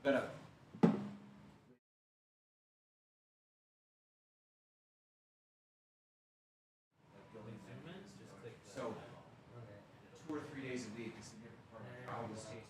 But so 2 or 3 days a week, a significant part of my travel was tasting.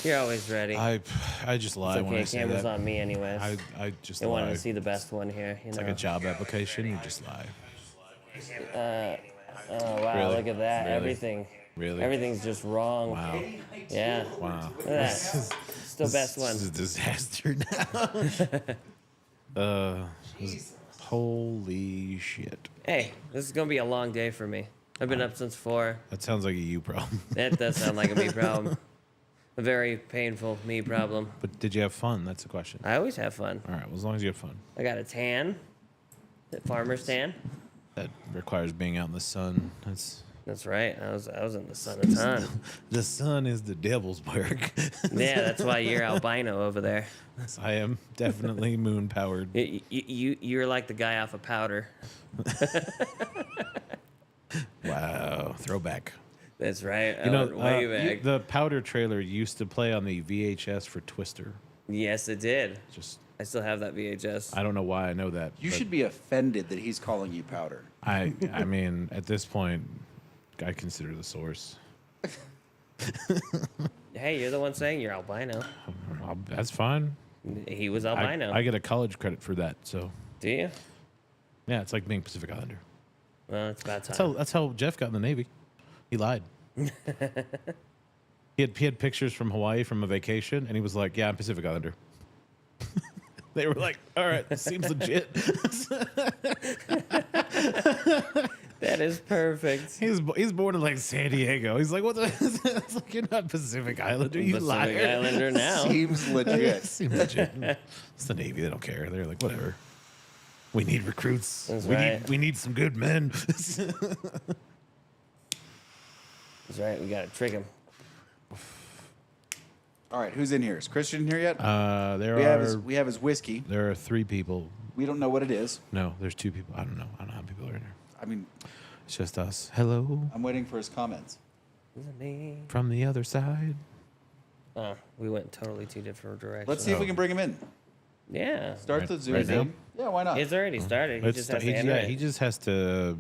You're always ready. I just lie It's when I okay. say Camera's that. on me anyways. I just They wanted lie. to see the best one here. It's like a job application. You just lie. Oh wow! Really? Look at that. Really? Everything. Really? Everything's just wrong. Wow. Yeah. Wow. Look at that. Still best one. This is a disaster now. Holy shit. Hey, this is gonna be a long day for me. I've been up since 4. That sounds like a you problem. That does sound like a me problem. A very painful me problem. But did you have fun? That's the question. I always have fun. All right. Well, as long as you have fun. I got a tan. The farmer's tan. That requires being out in the sun. That's right. I was in the sun a ton. The sun is the devil's work. Yeah, that's why you're albino over there. I am definitely moon powered. You're like the guy off of Powder. Wow. Throwback. That's right. You know, way back. the Powder trailer used to play on the VHS for Twister. Yes, it did. Just, I still have that VHS. I don't know why I know that. You but should be offended that he's calling you powder. I mean, at this point, I consider the source. Hey, you're the one saying you're albino. That's fine. He was albino. I get a college credit for that. So Do you? yeah, it's like being Pacific Islander. Well, it's about time. That's how Jeff got in the Navy. He lied. he had pictures from Hawaii from a vacation, and he was like, "Yeah, I'm Pacific Islander." They were like, "All right, this seems legit." That is perfect. He's born in like San Diego. He's like, "What the?" It's like, you're not Pacific Islander. You Pacific liar. Islander now. Seems legit. Seems legit. It's the Navy. They don't care. They're like, whatever. We need recruits. That's we right. need some good men. That's right. We gotta trick him. All right, who's in here? Is Christian in here yet? We have his whiskey. There are 3 people. We don't know what it is. No, there's 2 people. I don't know how many people are in here. I mean, It's just us. Hello I'm waiting for his comments. Is it me? from the other side. Oh, we went totally 2 different directions. Let's see if we can bring him in. Yeah. Start Right- the Zoom right now? thing. Yeah, why not? It's already started. He just has to enter it. He just has to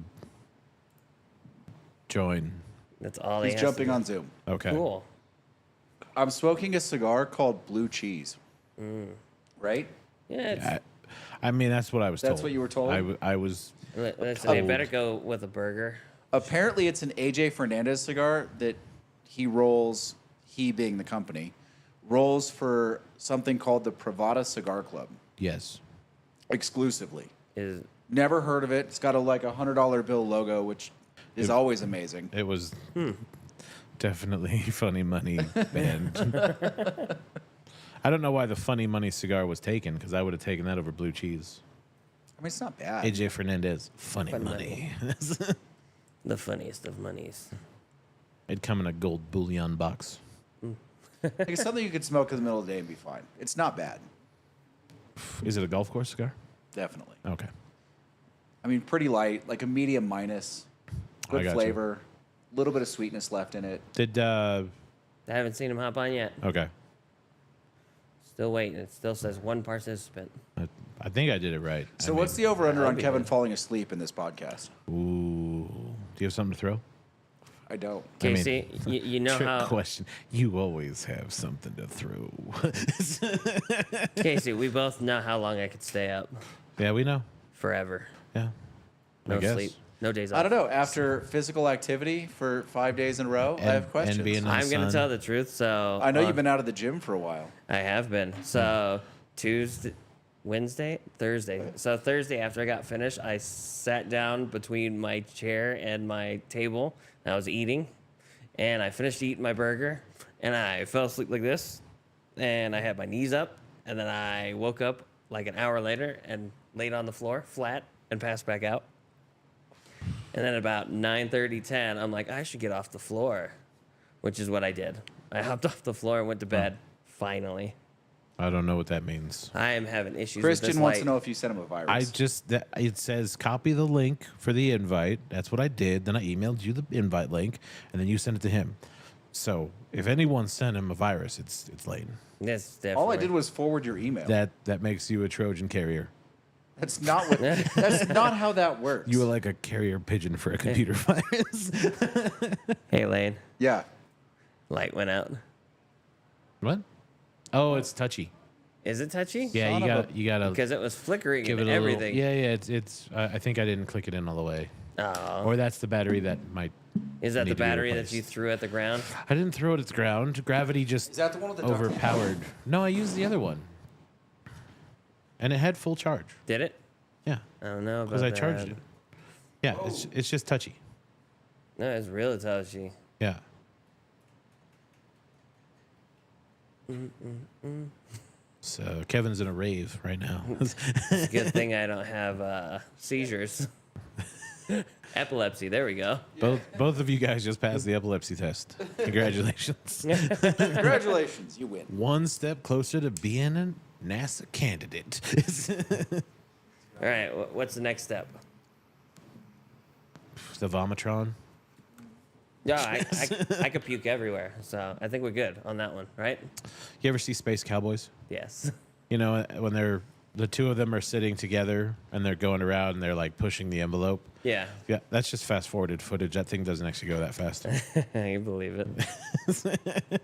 join. That's all he He's has jumping to do. on Zoom. Okay. Cool. I'm smoking a cigar called Blue Cheese. Right? Yeah. It's, I mean, that's what I was told. That's what you were told? I was. listen, they better go with a burger. Apparently, it's an AJ Fernandez cigar that he rolls, he being the company, rolls for something called the Privada Cigar Club Yes. exclusively. Is Never heard of it. It's got a $100 bill logo, which is always amazing. It was definitely funny money band. I don't know why the funny money cigar was taken, because I would have taken that over blue cheese. I mean, it's not bad. AJ Fernandez, funny Fun money. the funniest of monies. It'd come in a gold bullion box. Like, it's something you could smoke in the middle of the day and be fine. It's not bad. Is it a golf course cigar? Definitely. Okay. I mean, pretty light, like a medium minus. I Good got you. flavor. A little bit of sweetness left in it. Did I haven't seen him hop on yet. okay. Still waiting. It still says 1 participant. I think I did it right. So what's the over-under on that'd be Kevin good. falling asleep in this podcast? Ooh. Do you have something to throw? I don't. I mean, Casey, you know Trick how question. You always have something to throw. Casey, we both know how long I could stay up. Yeah, we know. Forever. Yeah. I No guess. sleep. No days off. I don't know. After physical activity for 5 days in a row, I have questions. And being in the I'm going to sun. tell the truth. So I know you've been out of the gym for a while. I have been. So Tuesday, Wednesday, Thursday. So Thursday after I got finished, I sat down between my chair and my table. And I was eating, and I finished eating my burger, and I fell asleep like this, and I had my knees up, and then I woke up like an hour later and laid on the floor flat and passed back out. And then about 9:30, 10, I'm like, I should get off the floor, which is what I did. I hopped off the floor and went to bed. Finally. I don't know what that means. I am having issues with Christian this wants light. to know if you sent him a virus. It says copy the link for the invite. That's what I did. Then I emailed you the invite link, and then you sent it to him. So if anyone sent him a virus, it's Layton. That's definitely. All I did was forward your email. That makes you a Trojan carrier. That's not what. That's not how that works. You were like a carrier pigeon for a computer virus. Hey, Lane. Yeah. Light went out. What? Oh, it's touchy. Is it touchy? Yeah, Son of a- you gotta Because it was flickering give and it a everything. little. Yeah, it's. I think I didn't click it in all the way. Oh. Or that's the battery that might. Is that need the to be battery that replaced. you threw at the ground? I didn't throw it at the ground. Gravity just Is that the one with the duct tape? overpowered. No, I used the other one, and it had full charge. Did it? Yeah, I don't know about because I that. charged it. Yeah, it's just touchy. No, it's really touchy. Yeah. So Kevin's in a rave right now. It's a good thing I don't have seizures. Epilepsy. There we go. both of you guys just passed the epilepsy test. Congratulations. Congratulations, you win. One step closer to being a NASA candidate. All right. What's the next step? The Vomitron. Yeah, I could puke everywhere. So I think we're good on that one, right? You ever see Space Cowboys? Yes. You know, when the two of them are sitting together and they're going around and they're like pushing the envelope. Yeah. Yeah, that's just fast forwarded footage. That thing doesn't actually go that fast. You believe it.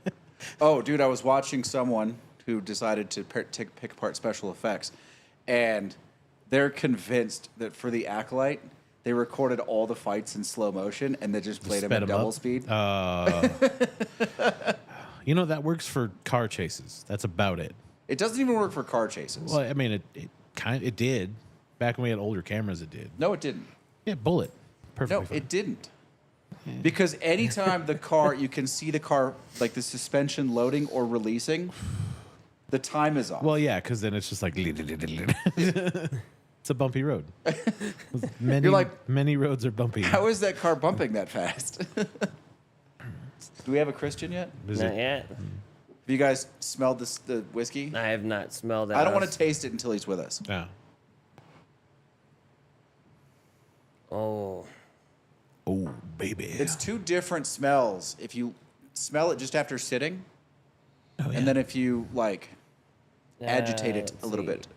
Oh, dude, I was watching someone who decided to pick apart special effects, and they're convinced that for the Acolyte, they recorded all the fights in slow motion and they just played them Sped at 'em double up. speed. You know, that works for car chases. That's about it. It doesn't even work for car chases. Well, I mean, it did. Back when we had older cameras, it did. No, it didn't. Yeah, bullet. No, Perfectly fine. it didn't. Because anytime the car, you can see the car, like the suspension loading or releasing, the time is off. Well, yeah, because then it's just like it's a bumpy road. Many, You're like, many roads are bumpy. how is that car bumping that fast? Do we have a Christian yet? Is Not it- yet. Have you guys smelled the whiskey? I have not smelled it. I don't want to taste it until he's with us. Yeah. Oh. Oh, baby. It's two different smells. If you smell it just after sitting, Oh, yeah. and then if you like agitate it let's a little see. bit.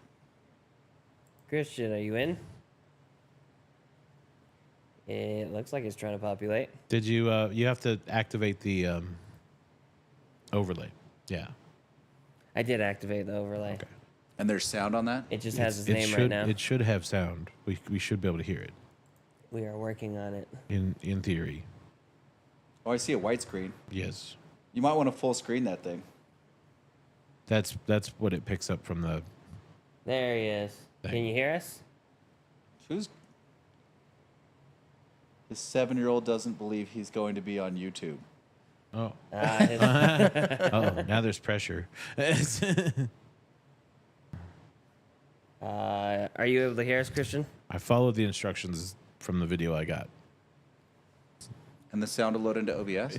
Christian, are you in? It looks like it's trying to populate. Did you? You have to activate the overlay. Yeah. I did activate the overlay. Okay. And there's sound on that? It just has his It name should, right now. It should have sound. We should be able to hear it. We are working on it. In theory, Oh, I see a white screen. yes. You might want to full screen that thing. That's what it picks up from the. There he is. Dang. Can you hear us? Who's this 7-year-old doesn't believe he's going to be on YouTube. Oh. His- Oh, now there's pressure. are you able to hear us, Christian? I followed the instructions from the video I got. And the sound will load into OBS?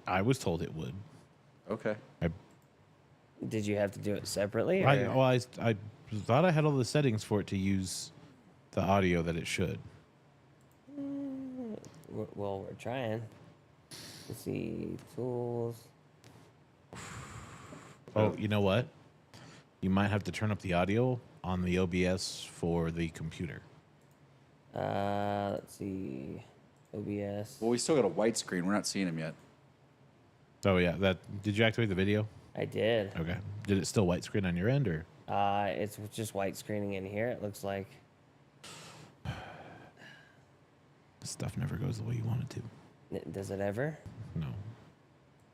I was told it would. Okay. Did you have to do it separately? I or- thought I had all the settings for it to use the audio that it should. Well, we're trying. Let's see. Tools. Oh, you know what? You might have to turn up the audio on the OBS for the computer. Let's see. OBS. Well, we still got a white screen. We're not seeing him yet. Oh yeah, did you activate the video? I did. Okay. Did it still white screen on your end or? It's just white screening in here. It looks like. This stuff never goes the way you want it to. Does it ever? No.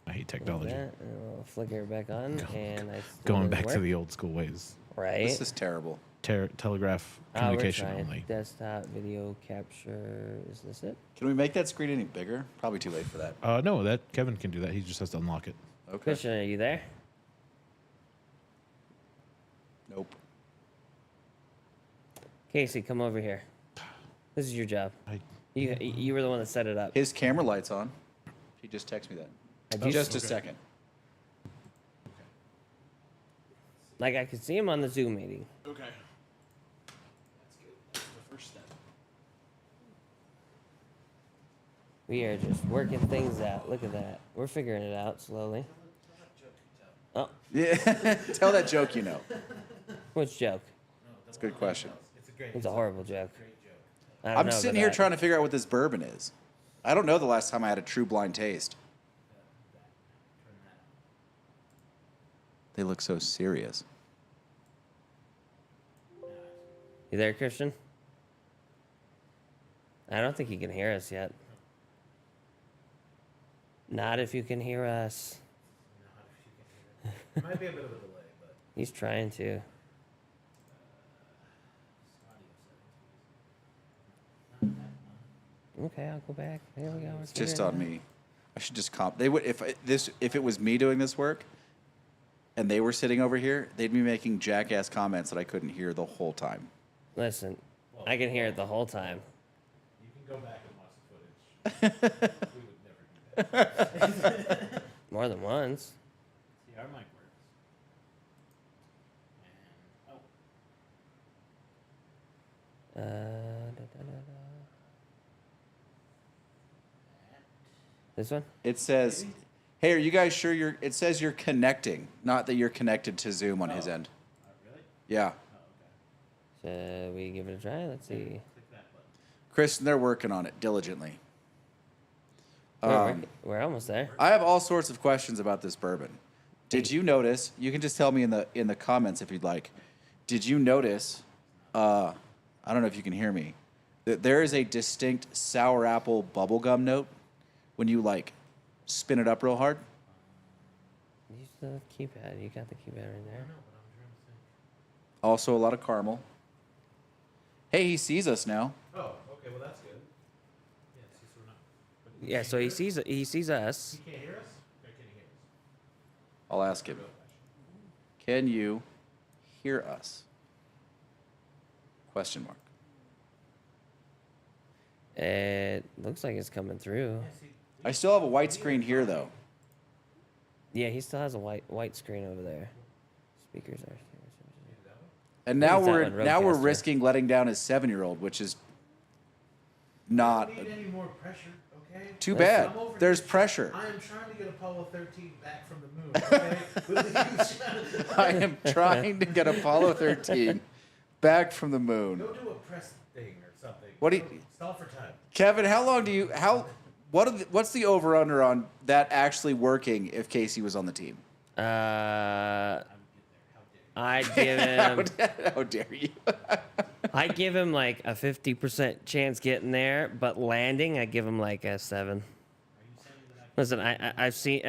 I hate Like technology. that, and I'll flicker it back on, and I still Going doesn't back to work. the old school ways. Right. This is terrible. Telegraph We're communication trying. only. Desktop video capture. Is this it? Can we make that screen any bigger? Probably too late for that. No, that Kevin can do that. He just has to unlock it. Okay. Christian, are you there? Nope. Casey, come over here. This is your job. You were the one that set it up. His camera light's on. He just texted me that. I do- Just a second. Like I could see him on the Zoom meeting. Okay. That's good. That's the first step. We are just working things out. Look at that. We're figuring it out slowly. Oh, Yeah. Tell that joke you know. which joke? That's a good question. It's a horrible joke. I don't I'm know sitting about here that. trying to figure out what this bourbon is. I don't know the last time I had a true blind taste. They look so serious. You there, Christian? I don't think he can hear us yet. Not if you can hear us. Might be a bit of a delay, but He's trying to. Okay, I'll go back. There we go. It's just on me. I should just comp. They would if it was me doing this work, and they were sitting over here, they'd be making jackass comments that I couldn't hear the whole time. Listen, I can hear it the whole time. you can go back and watch the footage. We would never do that. More than once. See, our mic works. And, This one? It says, "Hey, are you guys sure you're?" It says you're connecting, not that you're connected to Zoom on his end. really? Yeah, So we give it a try. Let's see. Click that button. Kristen, they're working on it diligently. We're almost there. I have all sorts of questions about this bourbon. Did you notice? You can just tell me in the comments if you'd like. Did you notice? I don't know if you can hear me. That there is a distinct sour apple bubblegum note when you like spin it up real hard. Use the keypad. You got the keypad right there. Also a lot of caramel. Hey, he sees us now. Oh, okay. Well, that's good. Yeah, see, so we're not. But he Yeah, can't so hear he sees us. He can't hear us? Or can he hear us? I'll ask him. Can you hear us? Question mark. It looks like it's coming through. I still have a white screen here though. Yeah, he still has a white screen over there. Speakers are. And now What is that we're one, Rodecaster? risking letting down his 7-year-old, which is not I don't need any more pressure, okay? too Listen, bad. I'm over There's here. pressure. I am trying to get Apollo 13 back from the moon, okay? With a huge- I am trying to get Apollo 13 back from the moon. Go do a press thing or something. What do you- Go stall for time. Kevin, how long do you what's the over under on that actually working if Casey was on the team? I'd give him. How dare you? I'd give him like a 50% chance getting there, but landing, I'd give him like a 7. Listen, I've seen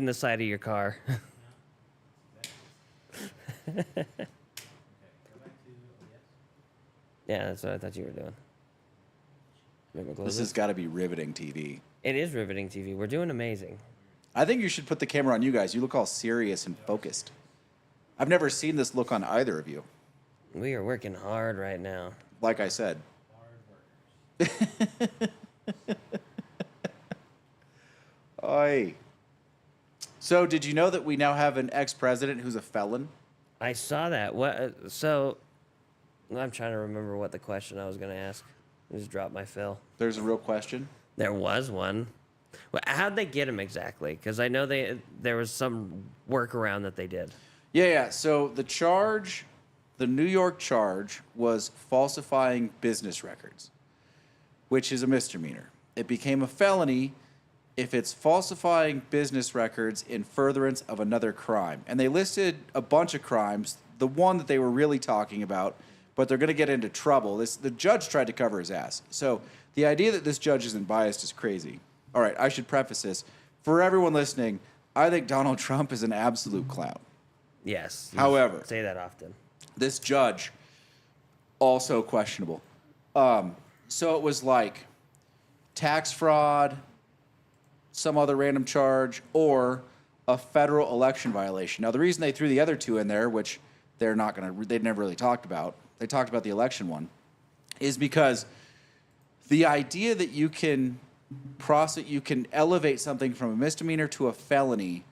the side of your car. Yeah, that's what I thought you were doing. Maybe close This it. has got to be riveting TV. It is riveting TV. We're doing amazing. I think you should put the camera on you guys. You look all serious and focused. I've never seen this look on either of you. We are working hard right now. Like I said. Oi. So, did you know that we now have an ex-president who's a felon? I saw that. What? So, I'm trying to remember what the question I was going to ask. I just dropped my fill. There's a real question. There was one. Well, how'd they get him exactly? Because I know there was some workaround that they did. Yeah. So the New York charge was falsifying business records, which is a misdemeanor. It became a felony if it's falsifying business records in furtherance of another crime. And they listed a bunch of crimes, the one that they were really talking about, but they're going to get into trouble. The judge tried to cover his ass. So the idea that this judge isn't biased is crazy. All right, I should preface this. For everyone listening, I think Donald Trump is an absolute clown. Yes. you However- say that often. This judge, also questionable. So it was like tax fraud, some other random charge, or a federal election violation. Now, the reason they threw the other two in there, which they'd never really talked about, they talked about the election one, is because the idea that you can elevate something from a misdemeanor to a felony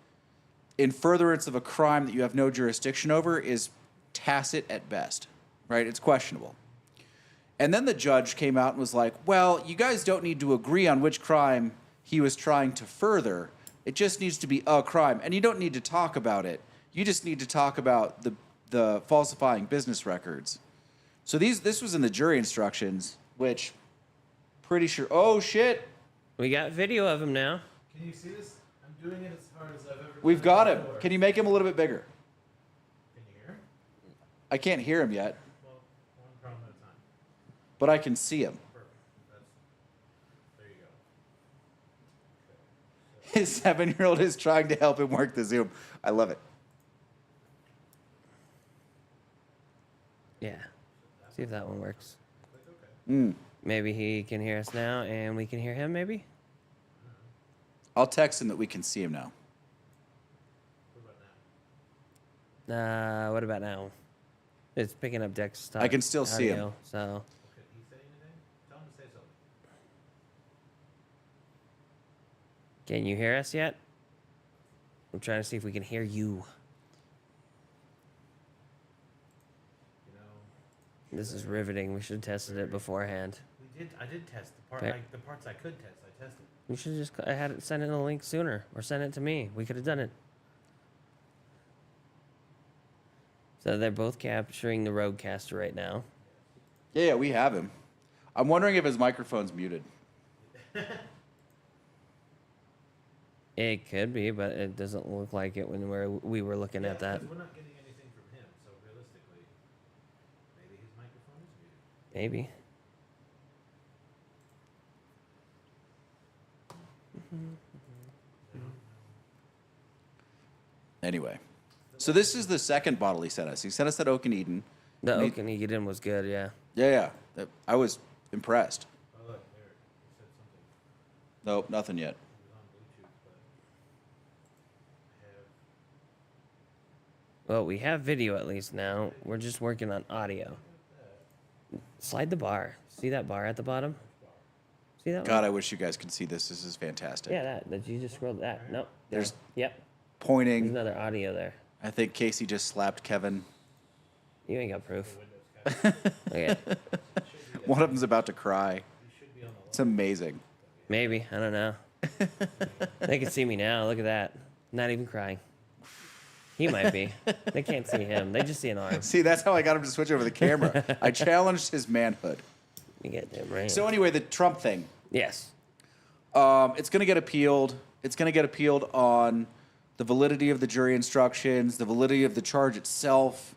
in furtherance of a crime that you have no jurisdiction over is tacit at best, right? It's questionable. And then the judge came out and was like, well, you guys don't need to agree on which crime he was trying to further. It just needs to be a crime. And you don't need to talk about it. You just need to talk about the falsifying business records. So this was in the jury instructions, which pretty sure, oh shit, We got video of him now. Can you see this? I'm doing it as hard as I've ever we've done got it him. before. Can you make him a little bit bigger? I can't hear him yet, Well, one problem at a time. but I can see him. Perfect. There you go. His 7-year-old is trying to help him work the Zoom. I love it. Yeah. See if that one works. Click OK. Maybe he can hear us now, and we can hear him. Maybe. I'll text him that we can see him now. What about now? What about now? It's picking up desktop. I can still see him. audio, So Could he say anything? Tell him to say something. can you hear us yet? I'm trying to see if we can hear you. You know, This is riveting. We should have tested it beforehand. I did test the part. Okay. Like the parts I could test. I tested. We should have just I had it sent in a link sooner, or send it to me. We could have done it. So they're both capturing the Rodecaster right now. Yeah, we have him. I'm wondering if his microphone's muted. It could be, but it doesn't look like it when we were looking at that. 'Cause we're not getting anything from him, so realistically, maybe his microphone is muted. Maybe. Anyway, so this is the second bottle he sent us. He sent us that Oak and Eden. The Me- Oak and Eden was good, yeah. Yeah. I was impressed. Oh look, there. He said something. Nope, nothing yet. He was on Bluetooth, but I have. Well, we have video at least now. We're just working on audio. Slide the bar. See that bar at the bottom? See that God, one? I wish you guys could see this. This is fantastic. Yeah, that you just scrolled that. Nope. there. There's- Yep. There's Pointing. another audio there. I think Casey just slapped Kevin. You ain't got proof. Okay. One of them's about to cry. He should be on the It's amazing. Maybe. I don't know. They can see me now. Look at that. Not even crying. He might be. They can't see him. They just see an arm. See, that's how I got him to switch over the camera. I challenged his manhood. You get them right. So anyway, the Trump thing. Yes. It's going to get appealed. It's going to get appealed on the validity of the jury instructions, the validity of the charge itself,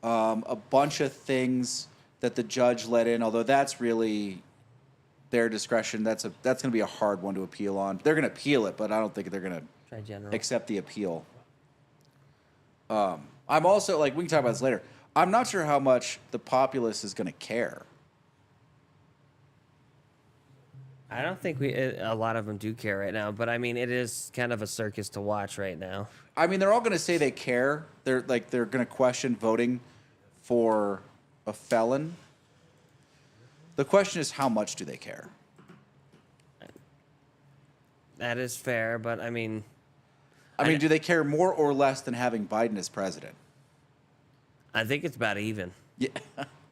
a bunch of things that the judge let in. Although that's really their discretion. That's going to be a hard one to appeal on. They're going to appeal it, but I don't think they're going to Try general. accept the appeal. I'm also like we can talk about this later. I'm not sure how much the populace is going to care. I don't think a lot of them do care right now, but I mean, it is kind of a circus to watch right now. I mean, they're all going to say they care. They're going to question voting for a felon. The question is, how much do they care? That is fair, but I mean, I mean, do they care more or less than having Biden as president? I think it's about even. Yeah,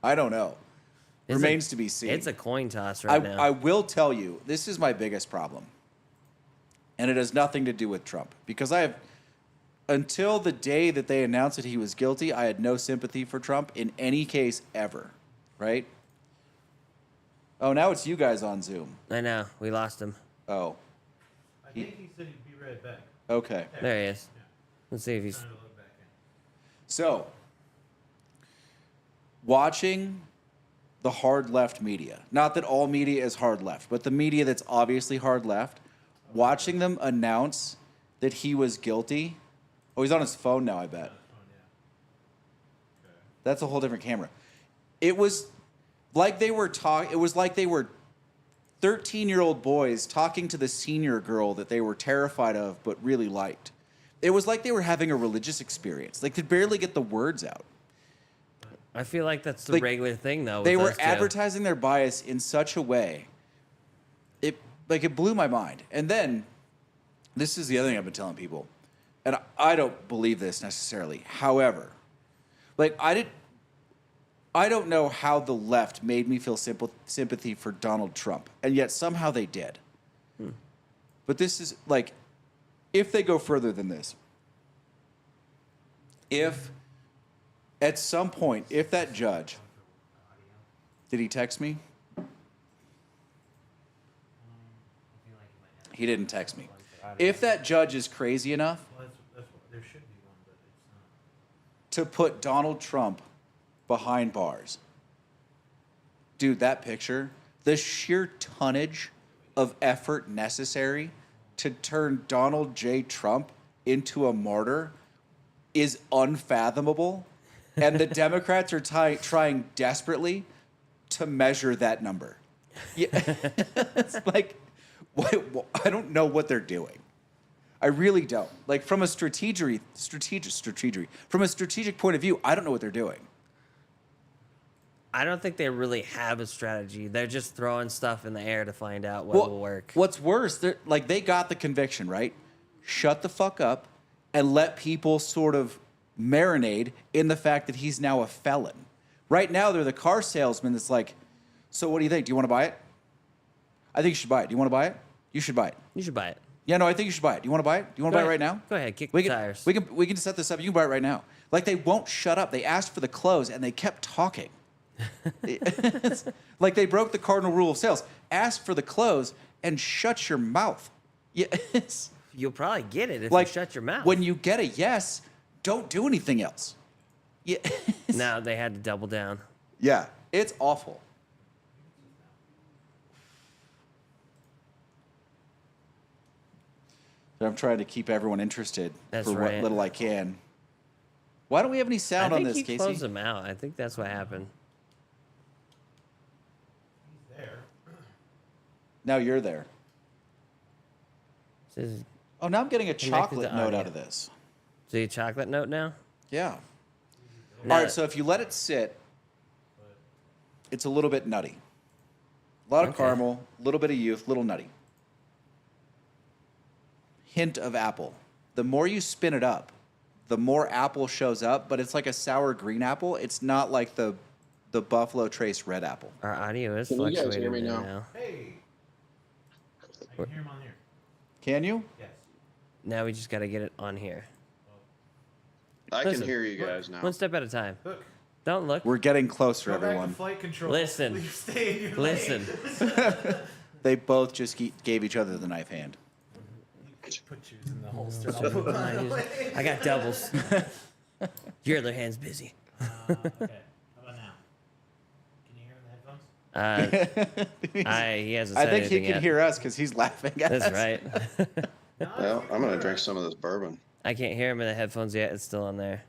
I don't know. It's Remains to be seen. It's a coin toss right now. I will tell you, this is my biggest problem. And it has nothing to do with Trump. Because until the day that they announced that he was guilty, I had no sympathy for Trump in any case ever. Right? Oh, now it's you guys on Zoom. I know. We lost him. Oh, I think he said he'd be right back. okay. There he is. Yeah. Let's see if he's. Trying to look back in. So, watching the hard left media, not that all media is hard left, but the media that's obviously hard left, watching them announce that he was guilty. Oh, he's on his phone now, I bet. Oh yeah. Okay. That's a whole different camera. It was like they were it was like they were 13-year-old boys talking to the senior girl that they were terrified of but really liked. It was like they were having a religious experience. They could barely get the words out. I feel like that's the Like, regular thing, though. They with were those two. advertising their bias in such a way. It blew my mind. And then this is the other thing I've been telling people. And I don't believe this necessarily. However, I don't know how the left made me feel sympathy for Donald Trump, and yet somehow they did. But this is if they go further than this, if at some point, if that judge, did he text me? He didn't text me. If that judge is crazy enough Well, that's what, there should be one, but it's not. to put Donald Trump behind bars. Dude, that picture, the sheer tonnage of effort necessary to turn Donald J. Trump into a martyr is unfathomable. And the Democrats are trying desperately to measure that number. Yeah. It's like, I don't know what they're doing. I really don't. Like, from a strategic point of view, I don't know what they're doing. I don't think they really have a strategy. They're just throwing stuff in the air to find out what will work. What's worse, they got the conviction, right? Shut the fuck up and let people sort of marinate in the fact that he's now a felon. Right now, they're the car salesman that's like, so what do you think? Do you want to buy it? I think you should buy it. Do you want to buy it? You should buy it. You should buy it. Yeah, no, I think you should buy it. Do you want to buy it? Do you want to buy it right now? Go ahead, kick we the can, tires. We can set this up. You can buy it right now. Like, they won't shut up. They asked for the close and they kept talking. It's like they broke the cardinal rule of sales. Ask for the close and shut your mouth. Yeah, You'll probably get it if like, you shut your mouth. when you get a yes, don't do anything else. Yeah. Now they had to double down. Yeah, it's awful. But I'm trying to keep everyone interested That's for right. what little I can. Why don't we have any sound I on think this, he Casey? closed them out. I think that's what happened. He's there. Now you're there. This is Oh, now I'm getting a Connected chocolate to note audio. out of this. so you chocolate note now? Yeah. No. All right, so if you let it sit, it's a little bit nutty. A lot of Okay. caramel, a little bit of youth, little nutty. Hint of apple. The more you spin it up, the more apple shows up, but it's like a sour green apple. It's not like the Buffalo Trace red apple. Our audio is Can you guys hear fluctuating me there now? Hey. I can hear him on here. Can you? Yes. Now we just got to get it on here. I Listen. can hear you guys now. One step at a time. Look. Don't look. We're getting closer, Go back to everyone. flight control. Listen. Please stay in your Listen. lane. They both just gave each other the knife hand. Put yours in the holster. I'll put mine away. I got doubles. Your other hand's busy. Okay. How about now? Can you hear in the headphones? He hasn't I said think he anything can yet. hear us because he's laughing at us. That's right. Well, I'm gonna drink some of this bourbon. I can't hear him in the headphones yet. It's still on there.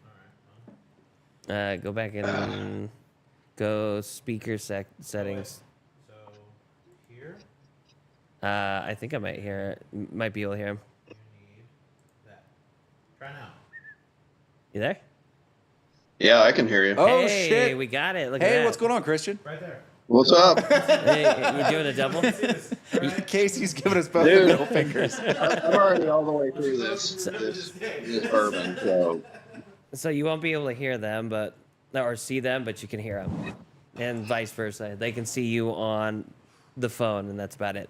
Go back and go speaker settings. So, here, I think I might hear. Might be able to hear him. you need that. Try now. You there? Yeah, I can hear you. Oh, hey, shit. we got it. Look at Hey, that. what's going on, Christian? Right there. What's up? Hey, you doing a double? Casey's giving us both Dude. the middle fingers. I'm already all the way through this bourbon. So So you won't be able to hear them, or see them, but you can hear them, and vice versa. They can see you on the phone, and that's about it.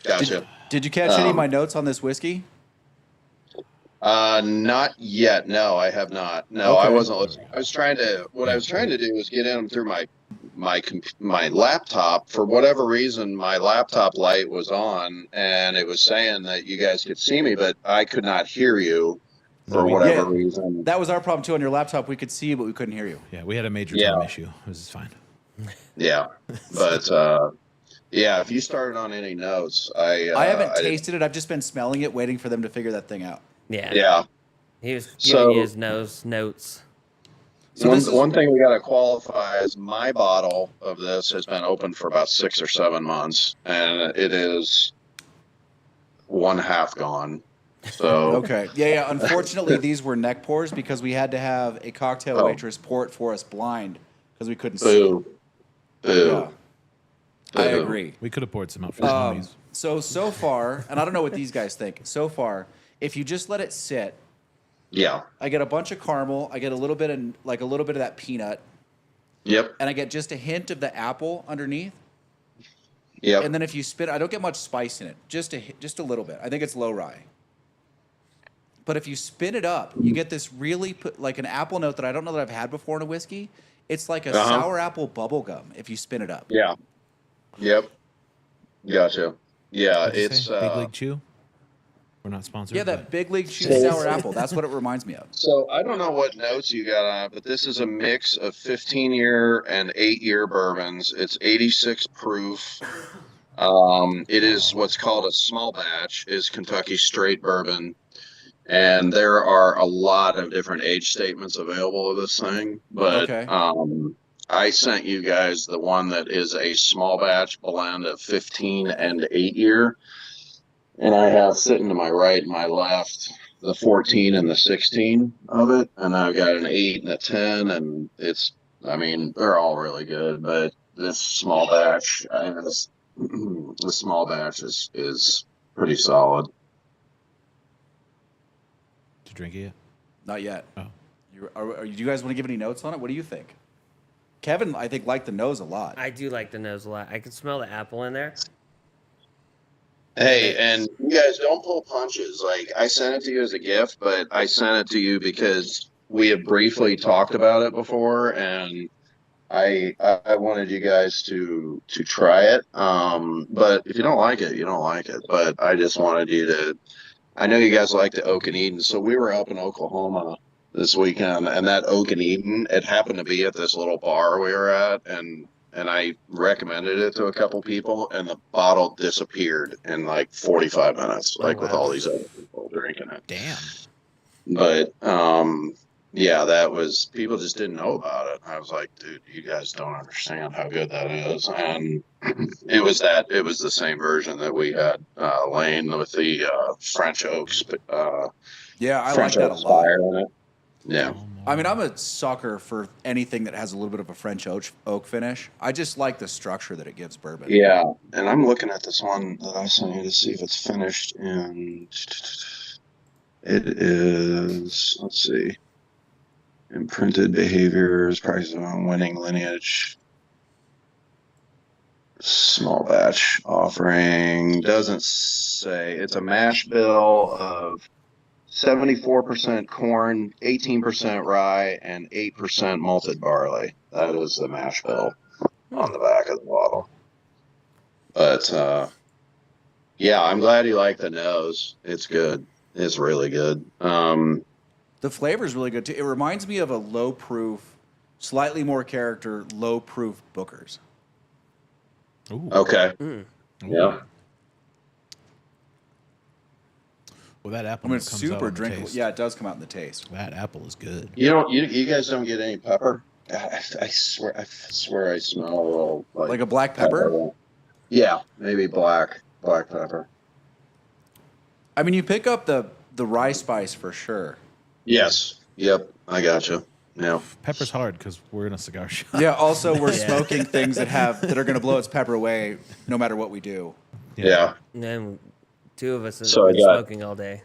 gotcha. Did you catch any of my notes on this whiskey? Not yet. No, I have not. No, I Okay. wasn't listening. What I was trying to do was get in through my laptop. For whatever reason, my laptop light was on, and it was saying that you guys could see me, but I could not hear you for whatever reason. That was our problem too. On your laptop, we could see you, but we couldn't hear you. Yeah, we had a major Yeah. time issue. This is fine. Yeah, but yeah, if you started on any notes, I haven't didn't- tasted it. I've just been smelling it, waiting for them to figure that thing out. Yeah. Yeah. He was giving So- you his notes. So one, this is- one thing we got to qualify is my bottle of this has been open for about 6 or 7 months, and it is one half gone. So Okay. Yeah. Unfortunately, these were neck pours because we had to have a cocktail Oh. waitress pour it for us blind because we couldn't see. boo, boo. Yeah. I Boo. agree. We could have poured some out for the Um, homies. so far, and I don't know what these guys think. So far, if you just let it sit, Yeah. I get a bunch of caramel. I get a little bit of that peanut, Yep. and I get just a hint of the apple underneath. Yep. And then if you spit, I don't get much spice in it. Just a little bit. I think it's low rye. But if you spin it up, you get this really like an apple note that I don't know that I've had before in a whiskey. It's like a sour apple bubble gum if you spin it up. Yeah. Yep. Gotcha. Yeah. What'd you It's say? Big League Chew. We're not sponsored. Yeah, that but- Big League Chew Sour Apple. That's what it reminds me of. So I don't know what notes you got on it, but this is a mix of 15-year and 8-year bourbons. It's 86 proof. It is what's called a small batch, is Kentucky straight bourbon. And there are a lot of different age statements available of this thing. But Okay. I sent you guys the one that is a small batch blend of 15 and 8-year. And I have sitting to my right and my left the 14 and the 16 of it. And I've got an 8 and a 10. And I mean, they're all really good. But this small batch, the small batch is pretty solid. Did you drink it yet? Not yet. Oh. Do you guys want to give any notes on it? What do you think? Kevin, I think, liked the nose a lot. I do like the nose a lot. I can smell the apple in there. Hey, and you guys don't pull punches. Like, I sent it to you as a gift, but I sent it to you because we have briefly talked about it before, and I wanted you guys to try it. But if you don't like it, you don't like it. But I just wanted you to. I know you guys like the Oak and Eden, so we were up in Oklahoma this weekend, and that Oak and Eden, it happened to be at this little bar we were at, and I recommended it to a couple people, and the bottle disappeared in like 45 minutes, like with all these other people drinking it. Damn. But yeah, that was, people just didn't know about it. I was like, dude, you guys don't understand how good that is. And it was the same version that we had, Lane, with the French oaks. Yeah, I like French that a oak lot. fire in it. Yeah. I mean, I'm a sucker for anything that has a little bit of a French oak finish. I just like the structure that it gives bourbon. Yeah, and I'm looking at this one that I sent you to see if it's finished in. It is. Let's see. Imprinted behaviors, prices on winning lineage. Small batch offering doesn't say. It's a mash bill of 74% corn, 18% rye, and 8% malted barley. That is the mash bill on the back of the bottle. But yeah, I'm glad you like the nose. It's good. It's really good. The flavor is really good too. It reminds me of a low proof, slightly more character, low proof Booker's. Ooh. Okay. Ooh. Yeah. Well, that apple I mean, it's comes out super on the drinkable. taste. Yeah, it does come out in the taste. That apple is good. You guys don't get any pepper. I swear I smell a little Like a black pepper? Yeah, maybe black pepper. I mean, you pick up the rye spice for sure. Yes. Yep. I gotcha. Yeah. Pepper's hard because we're in a cigar shop. Yeah. Also, we're Yeah. smoking things that are going to blow its pepper away, no matter what we do. Yeah. And then two of us have So I been got- smoking all day.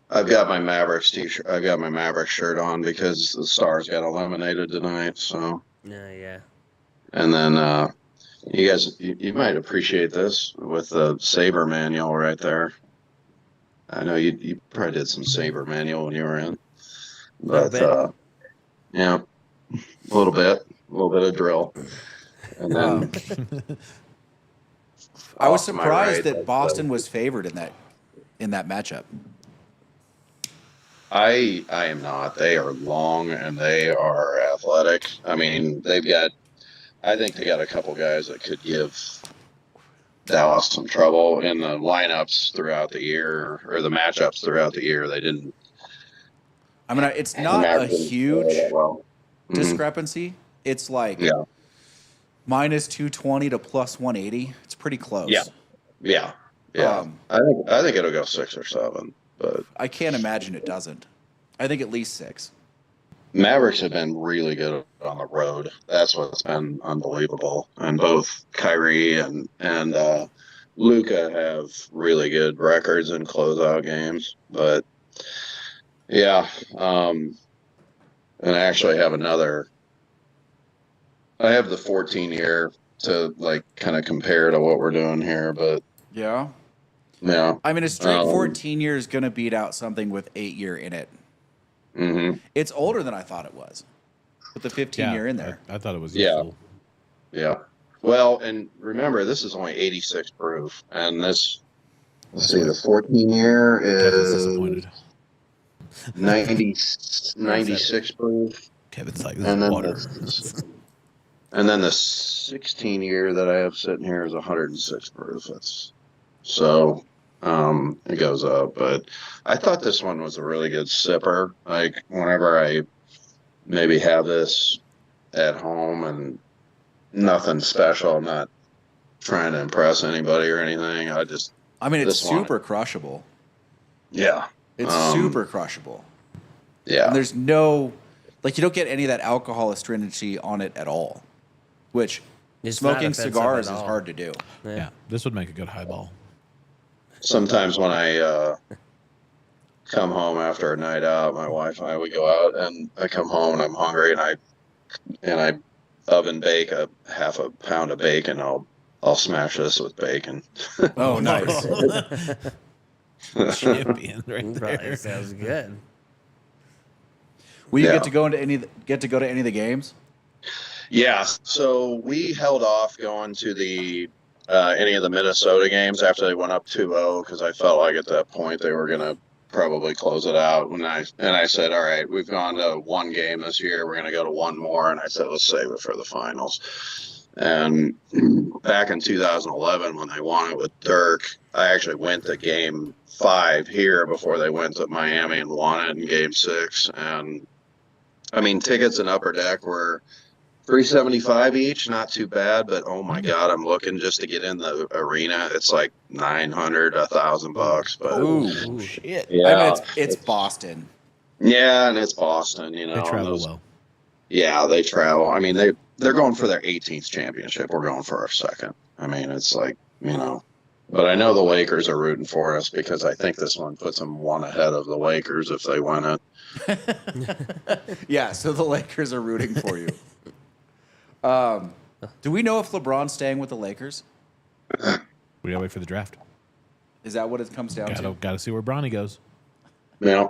I've got my Mavericks t-shirt. I've got my Mavericks shirt on because the Stars got eliminated tonight. So, Yeah. and then you guys, you might appreciate this with the Saber manual right there. I know you probably did some Saber manual when you were in, but Little yeah, a little bit of drill, and then I was off to my surprised right, that Boston was favored in that matchup. I am not. They are long and they are athletic. I mean, I think they got a couple guys that could give Dallas some trouble in the lineups throughout the year or the matchups throughout the year. They didn't. I mean, it's the not a Mavericks didn't play huge that well. Mhm. discrepancy. It's like Yeah. minus 220 to plus 180. It's pretty close. Yeah. Um, I think it'll go 6 or 7, but I can't imagine it doesn't. I think at least 6. Mavericks have been really good on the road. That's what's been unbelievable. And both Kyrie and Luka have really good records in closeout games. But yeah, and I actually have I have the 14 here to like kind of compare to what we're doing here. But Yeah. yeah, I mean, a straight 14 Um, year is going to beat out something with 8 year in it. hmm It's older than I thought it was with the 15 year in there. I thought it was Yeah. useful. yeah. Well, and remember, this is only 86 proof, and this let's see, the 14 year Kevin's is disappointed. 96 proof. Kevin's like, this And is then water. the 16 year that I have sitting here is 106 proof. So it goes up. But I thought this one was a really good sipper. Like whenever I maybe have this at home and nothing special, I'm not trying to impress anybody or anything. I mean, it's this one- super crushable. Yeah. It's super crushable. Yeah. And there's no, like, you don't get any of that alcohol astringency on it at all, which It's not smoking offensive cigars at is all. hard to do. Yeah, this would make a good highball. Sometimes when I come home after a night out, my wife and I would go out, and I come home and I'm hungry, and I oven bake a half a pound of bacon. I'll smash this with bacon. Oh, nice. Champion right Probably there. sounds good. Will you Yeah. get to go to any of the games? Yeah, so we held off going to the any of the Minnesota games after they went up 2-0 because I felt like at that point they were gonna probably close it out. I said, all right, we've gone to one game this year, we're gonna go to one more, and I said let's save it for the finals. And back in 2011 when they won it with Dirk, I actually went to Game 5 here before they went to Miami and won it in Game 6. And I mean, tickets in Upper Deck were $375 each, not too bad, but oh my God, I'm looking just to get in the arena. It's like $900, $1,000. But Ooh. Shit. yeah, I mean, it's Boston. yeah, and it's Boston, you know. They and travel well. Yeah, they travel. I mean, they're going for their 18th championship. We're going for our second. I mean, it's like, you know. But I know the Lakers are rooting for us because I think this one puts them one ahead of the Lakers if they win it. Yeah, so the Lakers are rooting for you. Do we know if LeBron's staying with the Lakers? We gotta wait for the draft. Is that what it comes down to? Gotta see where Bronny goes. Yeah,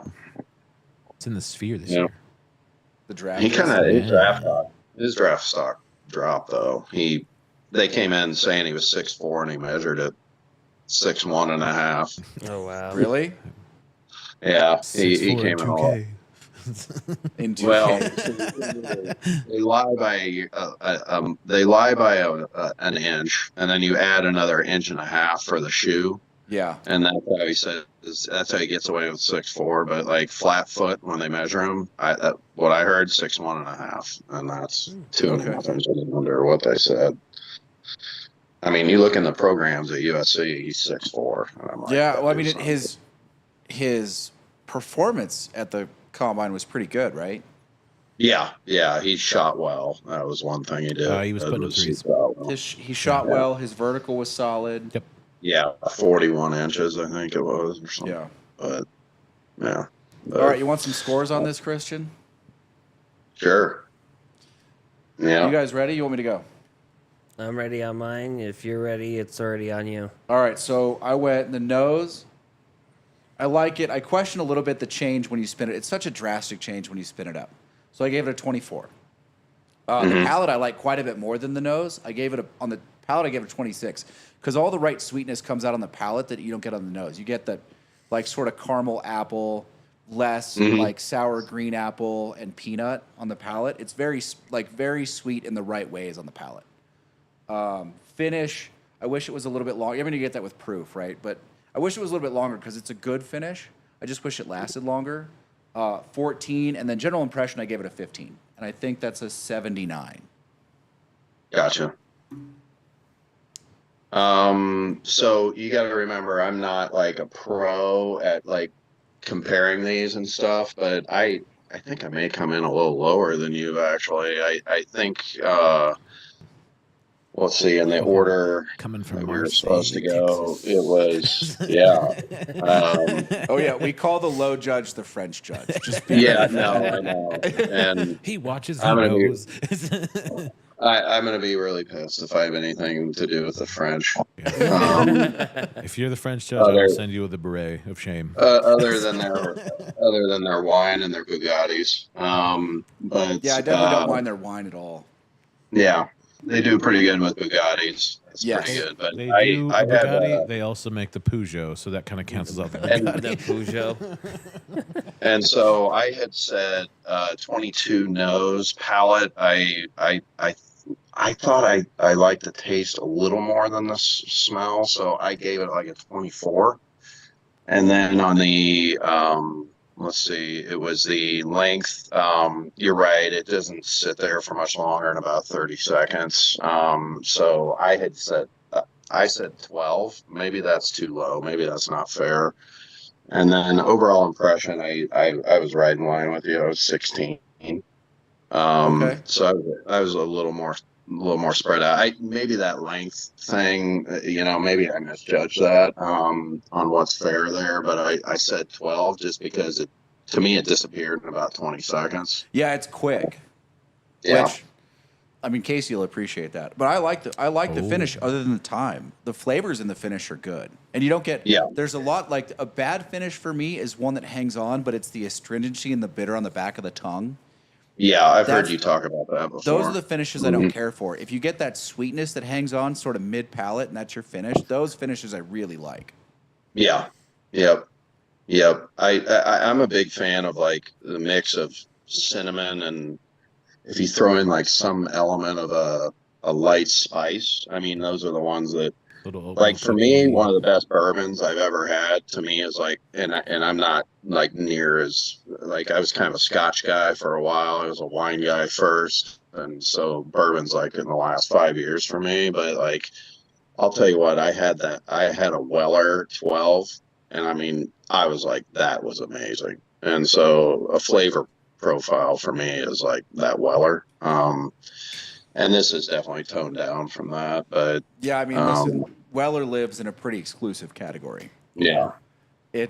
It's in the sphere this Yeah. year. The draft. he kind of Yeah. his draft stock dropped though. They came in saying he was 6'4" and he measured it 6'1.5". Oh wow. Really? Yeah, he 6'4" came in all. 2K. In 2K. Well, they lie by an inch, and then you add another inch and a half for the shoe, Yeah. and that's how he says that's how he gets away with 6'4". But like flat foot when they measure him, what I heard 6'1.5", and that's 2.5 inches under what they said. I mean, you look in the programs at USC, he's 6'4". And I'm like, Yeah. Well, I that mean, is his performance at the combine was pretty good, right? yeah, he shot well. That was one thing he did. He was putting up threes. He shot well. His vertical was solid. Yep. Yeah, 41 inches, I think it was, or something. Yeah. But yeah. But, All right. You want some scores on this, Christian? Sure. Yeah. You guys ready? You want me to go? I'm ready on mine. If you're ready, it's already on you. All right. So I went the nose. I like it. I question a little bit the change when you spin it. It's such a drastic change when you spin it up. So I gave it a 24. The palate I like quite a bit more than the nose. On the palate I gave it a 26 because all the right sweetness comes out on the palate that you don't get on the nose. You get the like sort of caramel apple, less like sour green apple and peanut on the palate. It's very sweet in the right ways on the palate. Finish, I wish it was a little bit longer. You're going to get that with proof, right? But I wish it was a little bit longer because it's a good finish. I just wish it lasted longer. 14, and then general impression, I gave it a 15. And I think that's a 79. Gotcha. So you got to remember, I'm not like a pro at like comparing these and stuff, but I think I may come in a little lower than you actually. I think, let's see, in the order Coming from that we were Marseille, supposed to go, Texas. it was, yeah. Oh, yeah, we call the low judge the French judge. Just Yeah, no, I know. And He watches. He I'm gonna be- knows. I'm going to be really pissed if I have anything to do with the French. If you're the French judge, I will there- send you the beret of shame. Other than their wine and their Bugattis. But yeah, I definitely don't mind their wine at all. Yeah. They do pretty good with Bugattis. It's pretty Yes. good. But They I do I a have Bugatti. They also make the Peugeot, so that kind of cancels out the and Bugatti. The Peugeot. and so I had said 22 nose palate. I thought I liked the taste a little more than the smell, so I gave it like a 24. And then on the let's see, it was the length. You're right, it doesn't sit there for much longer than about 30 seconds. So I said 12. Maybe that's too low. Maybe that's not fair. And then overall impression, I was right in line with you. I was 16. Okay. So I was a little more spread out. Maybe that length thing, maybe I misjudged that on what's fair there, but I said 12 just because to me it disappeared in about 20 seconds. Yeah, it's quick. Yeah. Which, I mean, Casey will appreciate that. But I like the finish. Other than the time, the flavors in the finish are good, and you don't get. Yeah. There's a lot like a bad finish for me is one that hangs on, but it's the astringency and the bitter on the back of the tongue. Yeah, I've heard That's- you talk about that before. Those are the finishes I don't care for. If you get that sweetness that hangs on sort of mid palate and that's your finish, those finishes I really like. Yeah. Yep. Yep. I'm a big fan of like the mix of cinnamon and if you throw in like some element of a light spice. I mean, those are the ones that Little like oatmeal for me, cookie. one of the best bourbons I've ever had to me is like, and I'm not like near as like I was kind of a Scotch guy for a while. I was a wine guy first, and so bourbon's like in the last 5 years for me. But like, I'll tell you what, I had a Weller 12, and I mean, I was like, that was amazing. And so a flavor profile for me is like that Weller. And this is definitely toned down from that, but Yeah, I mean, listen, Weller lives in a pretty exclusive category. yeah. Yeah.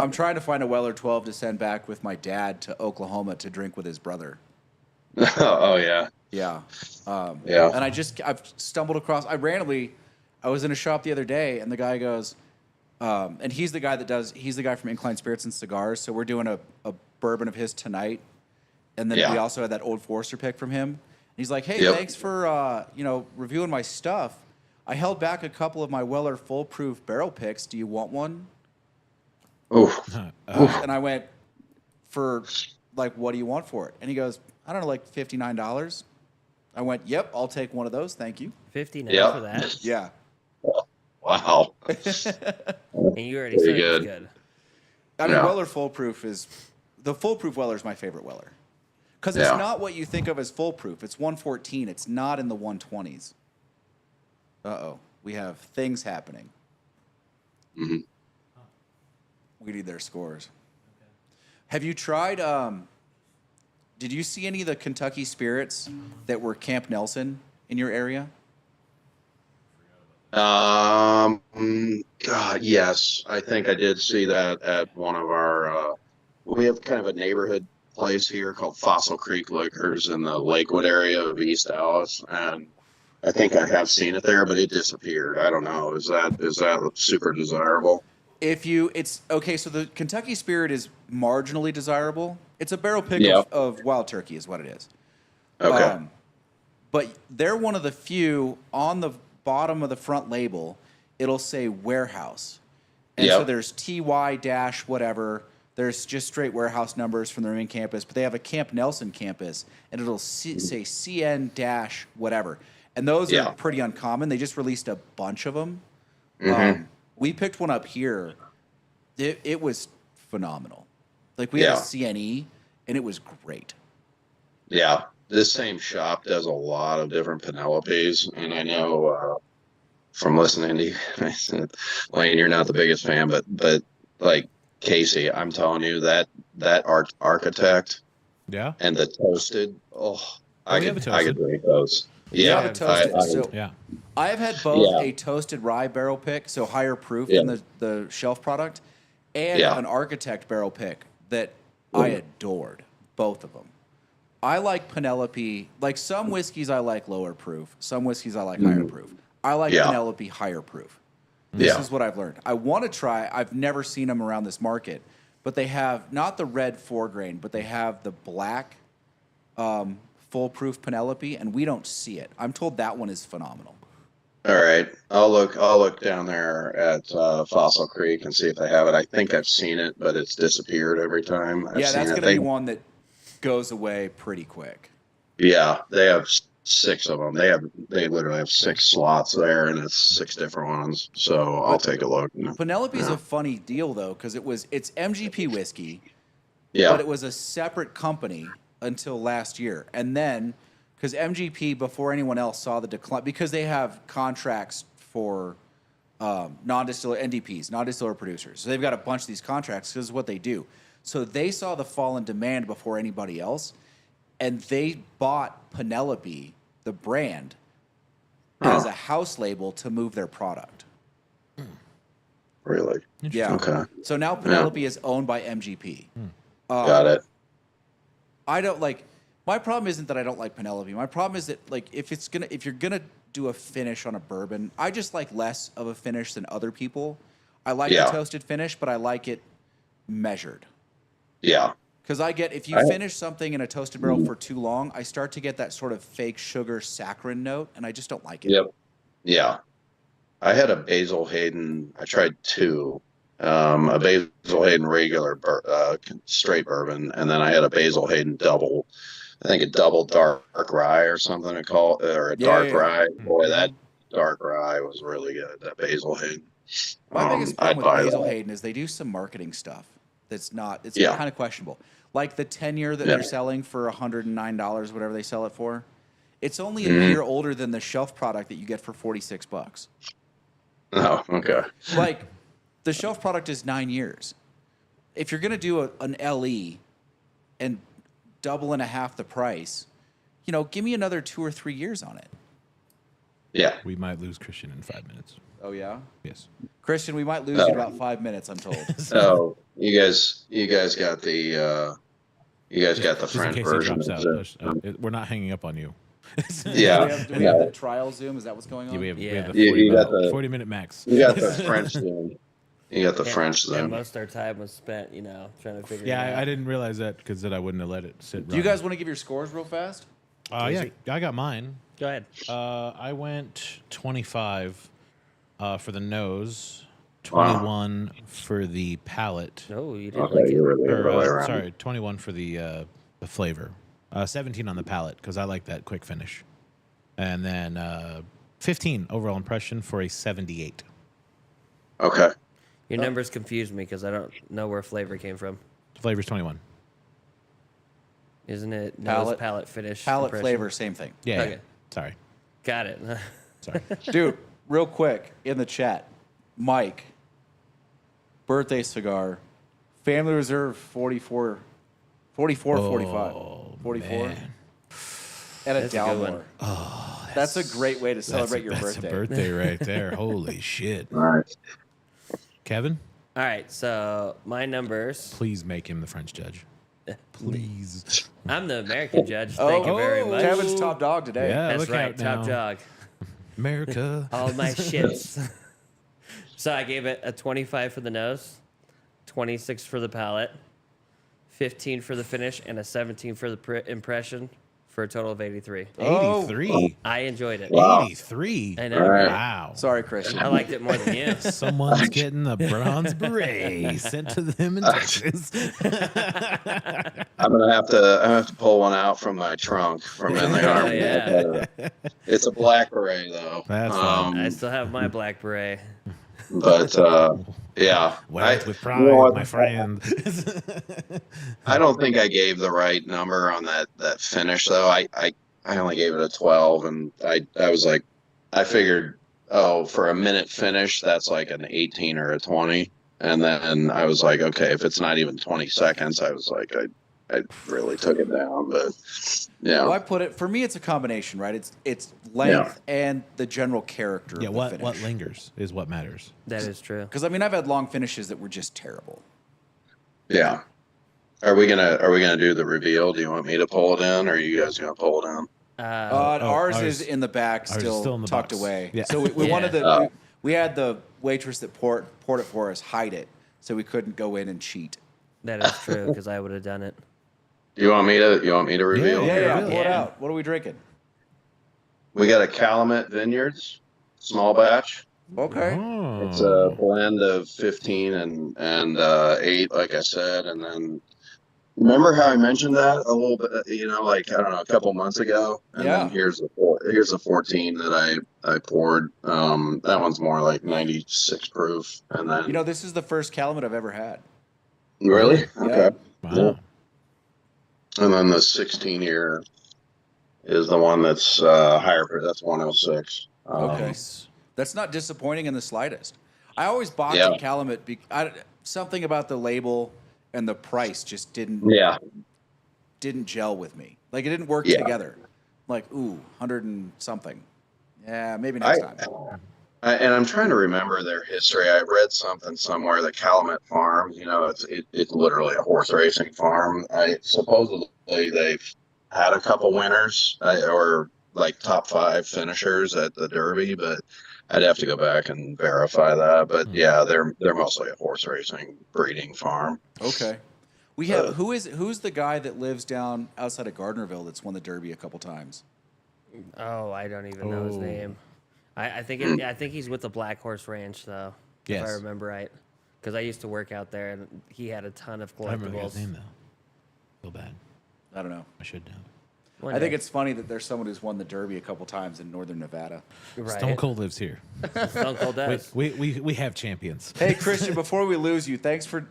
I'm trying to find a Weller 12 to send back with my dad to Oklahoma to drink with his brother. Oh yeah. Yeah. Yeah. And I've stumbled across, I was in a shop the other day and the guy goes, and he's the guy from Incline Spirits and Cigars. So we're doing a bourbon of his tonight. And then Yeah. we also had that Old Forester pick from him. And he's like, hey, Yep. thanks for, reviewing my stuff. I held back a couple of my Weller Foolproof barrel picks. Do you want one? Oh, And I went, for, like, what do you want for it? And he goes, I don't know, like $59. I went, yep, I'll take one of those. Thank you. 59 Yeah. for that. Yeah. wow. And you already Pretty said it was good. good. I mean, Yeah. Weller Foolproof the Foolproof Weller is my favorite Weller. Because it's Yeah. not what you think of as foolproof. It's 114. It's not in the 120s. Uh-oh. We have things happening. Mhm. We need their scores. Have you tried, did you see any of the Kentucky Spirits that were Camp Nelson in your area? God, yes, I think I did see that at one of our. We have kind of a neighborhood place here called Fossil Creek Liquors in the Lakewood area of East Dallas, and I think I have seen it there, but it disappeared. I don't know. Is that super desirable? It's okay. So the Kentucky Spirit is marginally desirable. It's a barrel pick Yeah. of wild turkey, is what it is. Okay. But they're one of the few on the bottom of the front label. It'll say warehouse, and so Yep. there's TY dash whatever. There's just straight warehouse numbers from their main campus, but they have a Camp Nelson campus, and it'll say CN dash whatever. And those Yeah. are pretty uncommon. They just released a bunch of them. Mhm. We picked one up here. It was phenomenal. Like we had Yeah. a CNE, and it was great. Yeah, this same shop does a lot of different Penelopes, and I know from listening to you, Lane, you're not the biggest fan, but like Casey, I'm telling you that architect Yeah. and the toasted, I we have could a toasted. drink those. We Yeah, have a toasted. So Yeah. I have had both Yeah. a toasted rye barrel pick, so higher proof Yeah. than the shelf product, and Yeah. an architect barrel pick that I adored. Both of them. I like Penelope. Like some whiskeys, I like lower proof. Some whiskeys, I like higher proof. I like Yeah. Penelope higher proof. This Yeah. is what I've learned. I want to try. I've never seen them around this market, but they have not the red 4 grain, but they have the black foolproof Penelope, and we don't see it. I'm told that one is phenomenal. All right, I'll look down there at Fossil Creek and see if they have it. I think I've seen it, but it's disappeared every time. I've Yeah, seen that's it. going to be one that goes away pretty quick. Yeah, they have 6 of them. They literally have 6 slots there, and it's 6 different ones. So I'll take a look. Penelope is Yeah. a funny deal though, because it's MGP whiskey, Yeah, but it was a separate company until last year, and then because MGP before anyone else saw the decline, because they have contracts for non-distiller NDPs, non-distiller producers, so they've got a bunch of these contracts because of what they do. So they saw the fall in demand before anybody else, and they bought Penelope, the brand, as a house label to move their product. really. Yeah. Okay. So now Penelope is owned by MGP. Got it. I don't like. My problem isn't that I don't like Penelope. My problem is that like if you're gonna do a finish on a bourbon, I just like less of a finish than other people. I like the toasted finish, but I like it measured. Yeah. Because I get, if you finish something in a toasted barrel for too long, I start to get that sort of fake sugar saccharin note, and I just don't like it. Yep. Yeah. I had a Basil Hayden. I tried 2. A Basil Hayden regular straight bourbon, and then I had a Basil Hayden double. I think a double dark rye or something to call it, or a dark rye. Boy, that dark rye was really good. That Basil Hayden. My biggest I'd problem buy with Basil that. Hayden is they do some marketing stuff that's not, it's Yeah. kind of questionable. Like the 10-year that Yeah. they're selling for $109, whatever they sell it for. It's only a Mhm. year older than the shelf product that you get for $46. Oh, okay. Like the shelf product is 9 years. If you're going to do an LE and double and a half the price, give me another 2 or 3 years on it. Yeah. We might lose Christian in 5 minutes. Oh, yeah? Yes. Christian, we might lose you in about 5 minutes, I'm told. So you guys got the Just in French case he version. drops out, we're not hanging up on you. Yeah. Do we have the trial Zoom? Is that what's going on? Yeah, we have Yeah. the You 40, got minute, the- 40-minute max. You got the French Zoom. You got the French And Zoom. most of our time was spent, trying to figure it Yeah, out. I didn't realize that because then I wouldn't have let it sit. Do you guys want to give your scores real fast? Yeah, I got mine. Go ahead. I went 25 for the nose, 21 for the palate. No, you didn't Okay, like it. you were there Or, really around. sorry, 21 for the flavor. 17 on the palate because I like that quick finish. And then 15 overall impression for a 78. Okay. Your numbers confused me because I don't know where flavor came from. Flavor's 21. Isn't it Palate- nose, palate, finish, Palate, impression? flavor, same thing. Yeah. Okay. Yeah. Sorry. Got it. Sorry. Dude, real quick, in the chat, Mike, birthday cigar, Family Reserve 44, 45. 44. man. And a That's a good one. Dalmore. Oh, that's a great way to celebrate your that's birthday. a birthday right there. Holy shit. All right. Kevin, All right, so my numbers. please make him the French judge. Please. I'm the American judge. Thank you very much. Kevin's top dog today. Yeah, That's look right, out top now. dog. America. All my shits. So I gave it a 25 for the nose, 26 for the palate, 15 for the finish, and a 17 for the impression, for a total of 83. 83. I enjoyed it. Wow. 83. I know. All right. right? Wow. Sorry, Christian. I liked it more than you. Someone's getting the bronze beret sent to them in Texas. I'm gonna have to pull one out from my trunk from in the army. Yeah. It's a black beret though. That's fine. I still have my black beret. But yeah, Wear it with pride, you know what? my friend. I don't think I gave the right number on that finish though. I only gave it a 12, and I was like, I figured, oh, for a minute finish, that's like an 18 or a 20, and then I was like, okay, if it's not even 20 seconds, I was like, I really took it down, but yeah. Well, I put it, for me, it's a combination, right? It's length and the general character Yeah, of the what finish. lingers is what matters. That is true. Because, I mean, I've had long finishes that were just terrible. Yeah. Are we gonna do the reveal? Do you want me to pull it in, or are you guys gonna pull it in? Ours is in the back, ours is still, still in the tucked box. away. Yeah. So we Yeah. wanted the Oh. we had the waitress that poured it for us hide it, so we couldn't go in and cheat. That is true because I would have done it. You want me to reveal? Yeah, Yeah, really? pull it Yeah. out. What are we drinking? We got a Calumet Vineyards small batch. Okay. It's a blend of 15 and 8, like I said, and then remember how I mentioned that a little bit, like I don't know, a couple months ago, and then Yeah. here's the 14 that I poured. That one's more like 96 proof, and then This is the first Calumet I've ever had. really Yeah. okay, Wow. and then the 16 here is the one that's higher. That's 106. Okay. Nice. That's not disappointing in the slightest. I always balked Yeah. at Calumet. Something about the label and the price just Yeah, didn't gel with me. Like it didn't work Yeah. together. Like 100 and something. Yeah, maybe I, next time. and I'm trying to remember their history. I read something somewhere that Calumet Farm, it's literally a horse racing farm. I supposedly they've had a couple winners or like top 5 finishers at the Derby, but I'd have to go back and verify that. But yeah, they're mostly a horse racing breeding farm. Okay. We have who's the guy that lives down outside of Gardnerville that's won the Derby a couple times? Oh, I don't even know his Oh. name. I think I think he's with the Black Horse Ranch though, if Yes. I remember right. Because I used to work out there, and he had a ton of I remember his collectibles. name though. Feel bad. I don't know. I should know. One I think day. it's funny that there's someone who's won the Derby a couple times in northern Nevada. right. Stone Cold lives here. Stone Cold does. We have champions. Hey Christian, before we lose you, thanks for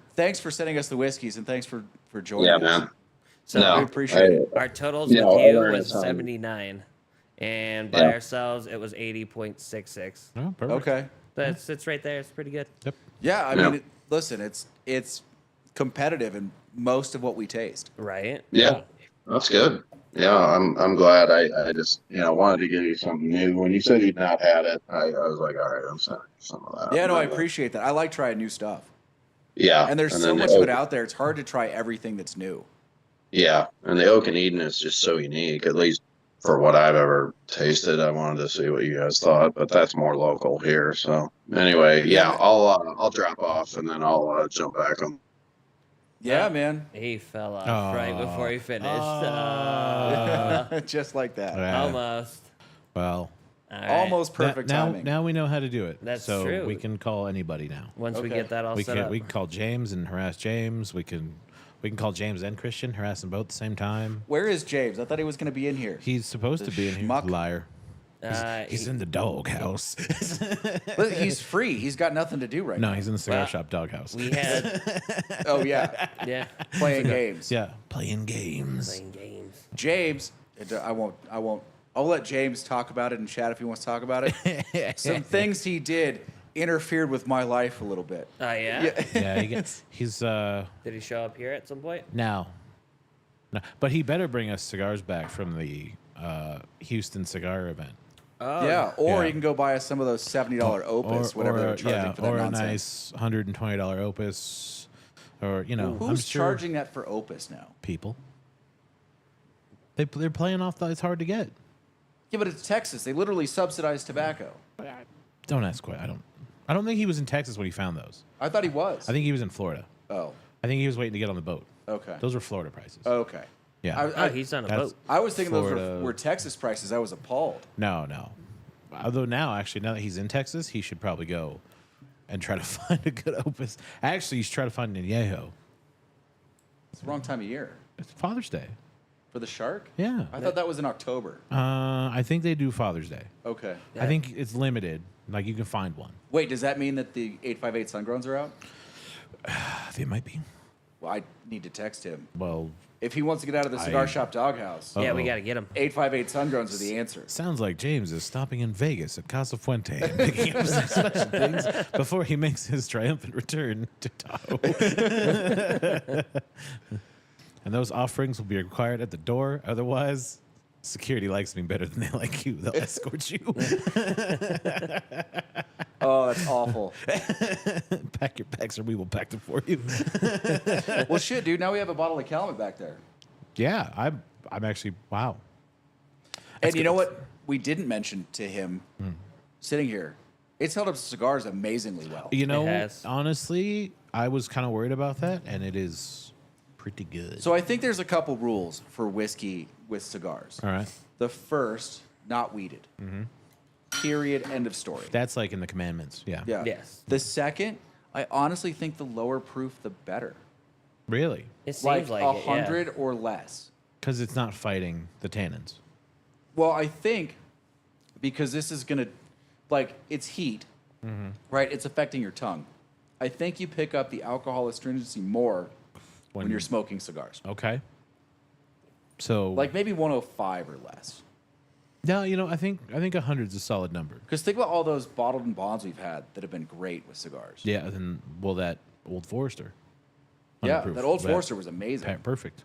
sending us the whiskeys and thanks for joining Yeah, us. man. So No, we appreciate it. our totals Yeah, with I'll you learn a was ton. 79, and by Yeah. ourselves it was 80.66. Oh, perfect. Okay. That's it's right there. It's pretty good. Yep. Yeah, I Yeah. mean, listen, it's competitive in most of what we taste. Right. Yeah, that's good. Yeah, I'm glad. I just wanted to give you something new. When you said you'd not had it, I was like, all right, I'm sending you some of that. Yeah, no, I appreciate that. I like trying new stuff. Yeah, And there's so then much the of it oak- out there. It's hard to try everything that's new. Yeah, and the Oak and Eden is just so unique. At least for what I've ever tasted, I wanted to see what you guys thought, but that's more local here. So anyway, yeah, Yeah. I'll drop off and then I'll jump back on. Yeah, man. He fell off right before he finished. Just like that. Yeah. Almost. Well, All right. Almost perfect now, timing. now we know how to do it. That's so true. we can call anybody now. Once we Okay. get that all We set can up. we can call James and harass James. We can call James and Christian, harass them both at the same time. Where is James? I thought he was going to be in here. He's supposed The to be in here. schmuck. Liar. He's he- in the doghouse. But he's free. He's got nothing to do right No, now. he's in the cigar Well, shop doghouse. we had Oh, yeah. yeah Playing games. Yeah, playing games. playing games. James, I'll let James talk about it in chat if he wants to talk about it. Some things he did interfered with my life a little bit. Oh yeah? Yeah. Yeah, he's Did he show up here at some point? now. No, but he better bring us cigars back from the Houston cigar event. Oh Yeah, or Yeah. you can go buy us some of those $70 Opus, whatever they're charging for that or nonsense. a nice $120 Opus, or I'm Who's sure charging that for Opus now? people. They're playing off that it's hard to get. Yeah, but it's Texas. They literally subsidize tobacco. Don't ask quite. I don't think he was in Texas when he found those. I thought he was. I think he was in Florida. Oh, I think he was waiting to get on the boat. okay. Those were Florida prices. Okay. Yeah. Oh, he's on a That's- boat. I was thinking those Florida. were Texas prices. I was appalled. No. Although now that he's in Texas, he should probably go and try to find a good Opus. Actually, he's trying to find an Añejo. It's the wrong time of year. It's Father's Day. For the shark? Yeah. I thought that was in October. I think they do Father's Day. Okay. I think it's limited. Like you can find one. Wait, does that mean that the 858 Sungrowns are out? They might be. Well, I need to text him. Well, If he wants to get out of the cigar shop doghouse, Yeah, we Uh-oh. got to get him. 858 Sungrowns are the answer. sounds like James is stopping in Vegas at Casa Fuente and picking up some special things before he makes his triumphant return to Tahoe. And those offerings will be required at the door. Otherwise, security likes me better than they like you. They'll escort you. Oh, that's awful. Pack your bags or we will pack them for you. Well, shit, dude. Now we have a bottle of Calumet back there. Yeah, I'm actually, wow. And you know what? We didn't mention to him sitting here. It's held up cigars amazingly well. You know, has. honestly, I was kind of worried about that, and it is pretty good. So I think there's a couple rules for whiskey with cigars. All right. The first, not weeded. Mm-hmm. Period. End of story. That's like in the commandments. Yeah. Yeah. Yes. The second, I honestly think the lower proof, the better. Really? It seems like it, yeah. 100 or less. Because it's not fighting the tannins. Well, I think because this is going to, like, it's heat, right? It's affecting your tongue. I think you pick up the alcohol astringency more when you're smoking cigars. Okay. So Like maybe 105 or less. no, I think 100 is a solid number. Because think about all those bottled and bonds we've had that have been great with cigars. Yeah. Then that Old Forester. Yeah, 100 that Old proof. Forester was amazing. Perfect.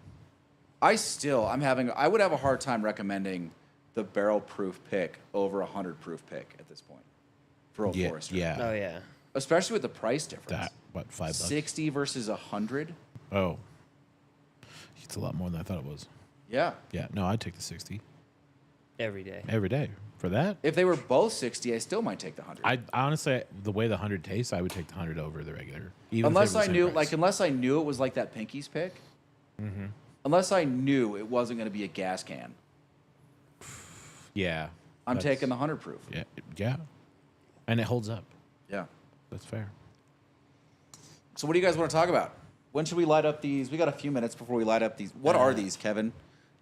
I would have a hard time recommending the barrel proof pick over a 100 proof pick at this point for Old Forester. Yeah. Oh yeah. Especially with the price difference. That what $5? 60 versus 100. Oh. It's a lot more than I thought it was. Yeah. Yeah. No, I'd take the 60 Every day. every day for that. If they were both 60, I still might take the 100. I honestly, the way the 100 tastes, I would take the 100 over the regular. Even if Unless they were I the knew, same price. unless I knew it was like that Pinky's pick. Unless I knew it wasn't going to be a gas can, yeah, I'm that's- taking the 100 proof. Yeah, yeah, and it holds up. Yeah. That's fair. So what do you guys want to talk about? When should we light up these? We got a few minutes before we light up these. What are these, Kevin?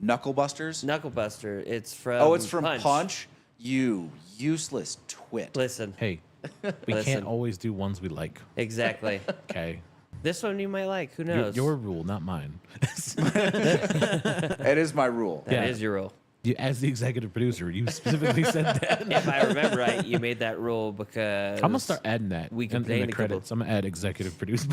Knuckle busters? Knuckle Buster. It's from. Oh, it's from Punch. You useless twit. Listen. Hey, we Listen. can't always do ones we like. Exactly. Okay, This one you might like. Who knows? your rule, not mine. It is my rule. That Yeah. is your rule. You, as the executive producer, you specifically said that. If I remember right, you made that rule because I'm gonna start adding that We in complained the a couple- credits. I'm gonna add executive producer.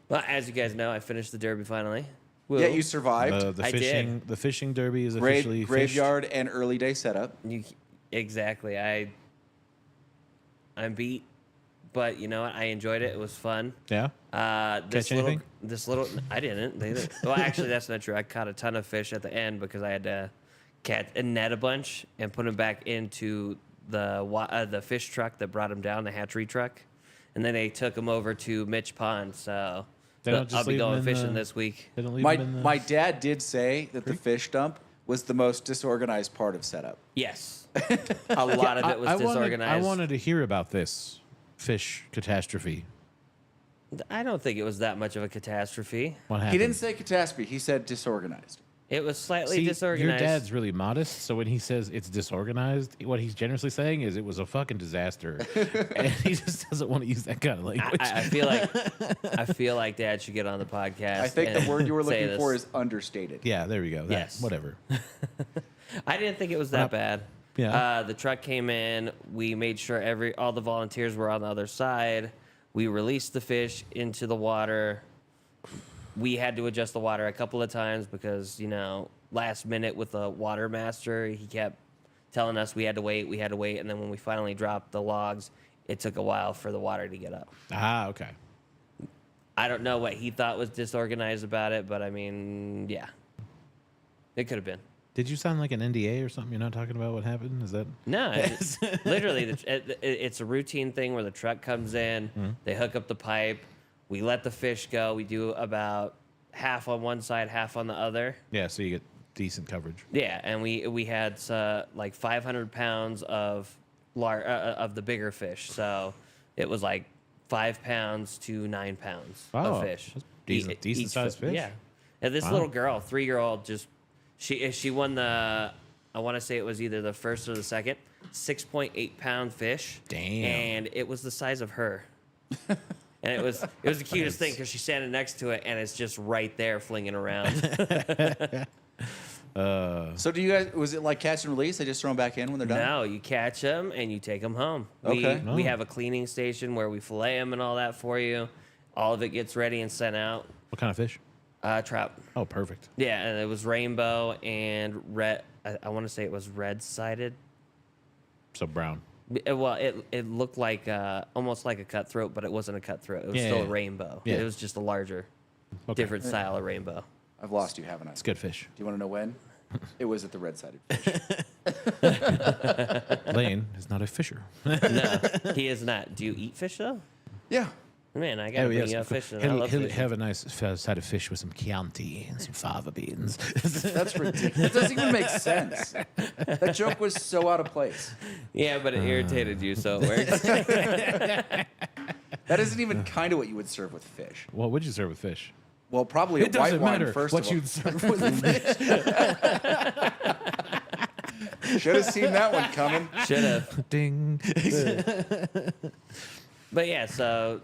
Well, as you guys know, I finished the Derby finally. Woo. Yeah, you survived. the I fishing, did. the fishing derby is officially fished. Graveyard and early day setup. Exactly. I'm beat, but you know what? I enjoyed it. It was fun. Yeah. This Catch anything? I didn't. Well, actually, that's not true. I caught a ton of fish at the end because I had to catch and net a bunch and put them back into the fish truck that brought them down, the hatchery truck, and then they took them over to Mitch Pond. So They don't just I'll be leave 'em going in fishing the- this week. They don't leave My them in the... my dad did say that the fish dump was the most disorganized part of setup. Yes, a lot of it was disorganized. I wanted to hear about this fish catastrophe. I don't think it was that much of a catastrophe. What happened? He didn't say catastrophe. He said disorganized. It was slightly See, disorganized. your dad's really modest, so when he says it's disorganized, what he's generously saying is it was a fucking disaster, and he just doesn't want to use that kind of language. I feel like Dad should get on the podcast. I think the and word you were say looking this. for is understated. Yeah, there we go. That, Yes. whatever. I didn't think it was that bad. Yeah. The truck came in. We made sure all the volunteers were on the other side. We released the fish into the water. We had to adjust the water a couple of times because, last minute with the water master, he kept telling us we had to wait. And then when we finally dropped the logs, it took a while for the water to get up. Ah, okay. I don't know what he thought was disorganized about it, but I mean, yeah. It could have been. Did you sound like an NDA or something? You're not talking about what happened? Is that? No, literally, it's a routine thing where the truck comes in, they hook up the pipe, we let the fish go. We do about half on one side, half on the other. Yeah, so you get decent coverage. Yeah, and we had like 500 pounds of the bigger fish, so it was like 5 pounds to 9 pounds Oh, of fish. that's decent Each sized fish. Yeah, and this Wow. little girl, 3-year-old, just she won the. I want to say it was either the first or the second 6.8 pound fish. Damn. And it was the size of her. And it was the cutest thing because she's standing next to it and it's just right there flinging around. So was it like catch and release? They just throw them back in when they're done? No, you catch them and you take them home. Okay. We have a cleaning station where we fillet them and all that for you. All of it gets ready and sent out. What kind of fish? Trout. Oh, perfect. Yeah, and it was rainbow and red. I want to say it was red-sided. So brown. Well, it looked like almost like a cutthroat, but it wasn't a cutthroat. It was Yeah, still yeah. a rainbow. Yeah. It was just a larger, different style of rainbow. I've lost you, haven't I? It's good fish. Do you want to know when? It was at the red-sided fish. Lane is not a fisher. No, he is not. Do you eat fish though? Yeah. Man, I gotta bring you up fishing. I love fishing. Have a nice side of fish with some Chianti and some fava beans. That's ridiculous. It doesn't even make sense. That joke was so out of place. Yeah, but it irritated you, so it works. That isn't even kind of what you would serve with fish. What would you serve with fish? Well, probably a It white doesn't wine matter first what of all. you'd serve with fish. Should have seen that one coming. Should have. Ding. But yeah, so